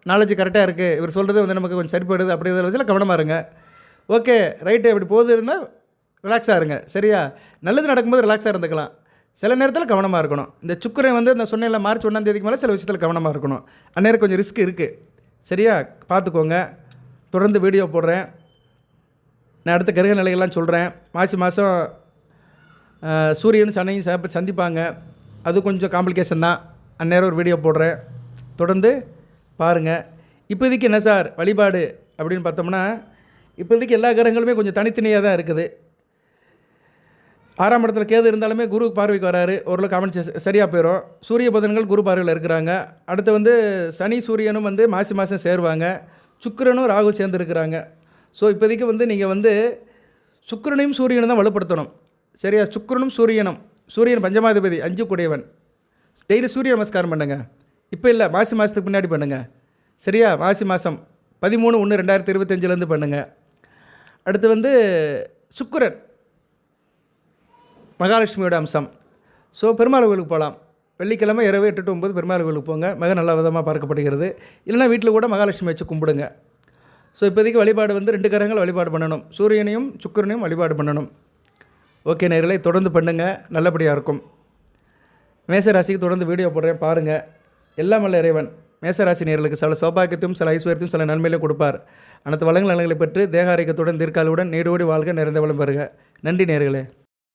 நாலேஜ் கரெக்டாக இருக்குது, இவர் சொல்கிறது வந்து நமக்கு கொஞ்சம் சரிப்படுது அப்படிங்கிற விஷயத்தில் கவனமாக இருங்க. ஓகே ரைட்டு, இப்படி போகுது இருந்தால் ரிலாக்ஸாக இருங்க. சரியா? நல்லது நடக்கும்போது ரிலாக்ஸாக இருந்துக்கலாம். சில நேரத்தில் கவனமாக இருக்கணும். இந்த சுக்கிரன் வந்து இந்த சொன்ன மார்ச் 1ஆம் தேதிக்கு மேலே சில விஷயத்தில் கவனமாக இருக்கணும். அந்நேரம் கொஞ்சம் ரிஸ்க் இருக்குது. சரியா? பார்த்துக்கோங்க. தொடர்ந்து வீடியோ போடுறேன். நான் அடுத்த கிரக நிலைகள்லாம் சொல்கிறேன். மாசி மாதம் சூரியனும் சனையும் சந்திப்பாங்க. அது கொஞ்சம் காம்ப்ளிகேஷன் தான். அந்நேரம் ஒரு வீடியோ போடுறேன். தொடர்ந்து பாருங்கள். இப்போதைக்கு என்ன சார் வழிபாடு அப்படின்னு பார்த்தோம்னா, இப்போதைக்கு எல்லா கிரகங்களுமே கொஞ்சம் தனித்தனியாக தான் இருக்குது. 6ஆம் இடத்துல கேது இருந்தாலுமே குரு பார்வைக்கு வராரு, ஓரளவுக்கு அமைச்சு சரியாக போயிடும். சூரிய புதன்கள் குரு பார்வையில் இருக்கிறாங்க. அடுத்து வந்து சனி சூரியனும் வந்து மாசி மாதம் சேருவாங்க. சுக்கிரனும் ராகு சேர்ந்துருக்கிறாங்க. ஸோ இப்போதைக்கு வந்து நீங்கள் வந்து சுக்கிரனையும் சூரியனும் தான் வலுப்படுத்தணும். சரியா? சுக்கிரனும் சூரியனும். சூரியன் பஞ்சமாதிபதி 5 கூடையவன். டெய்லி சூரிய நமஸ்காரம் பண்ணுங்கள். இப்போ இல்லை, மாசி மாதத்துக்கு முன்னாடி பண்ணுங்கள். சரியா? மாசி மாதம் 13/1/2025 பண்ணுங்கள். அடுத்து வந்து சுக்கிரன் மகாலட்சுமியோட அம்சம். ஸோ பெருமாள் கோவிலுக்கு போகலாம். வெள்ளிக்கிழமை இரவு 8 to 9 பெருமாள் கோவிலுக்கு போங்க. மிக நல்ல விதமாக பார்க்கப்படுகிறது. இல்லைனா வீட்டில் கூட மகாலட்சுமி வச்சு கும்பிடுங்க. ஸோ இப்போதைக்கு வழிபாடு வந்து 2 கிரகங்கள் வழிபாடு பண்ணணும். சூரியனையும் சுக்கிரனையும் வழிபாடு பண்ணணும். ஓகே நேயர்களே, தொடர்ந்து பண்ணுங்கள், நல்லபடியாக இருக்கும். மேசராசிக்கு தொடர்ந்து வீடியோ போடுறேன், பாருங்கள். எல்லாம் வல்ல இறைவன் மேசராசி நேயர்களுக்கு சில சௌபாகியத்தையும் சில ஐஸ்வர்யத்தையும் சில நன்மையிலும் கொடுப்பார். அனைத்து வளங்கள் நலங்களை பெற்று தேக ஆரோக்கியத்துடன் தீர்க்காலுடன் நீடோடி வாழ்க, நிறைந்த வளம் பெறுக. நன்றி நேயர்களே.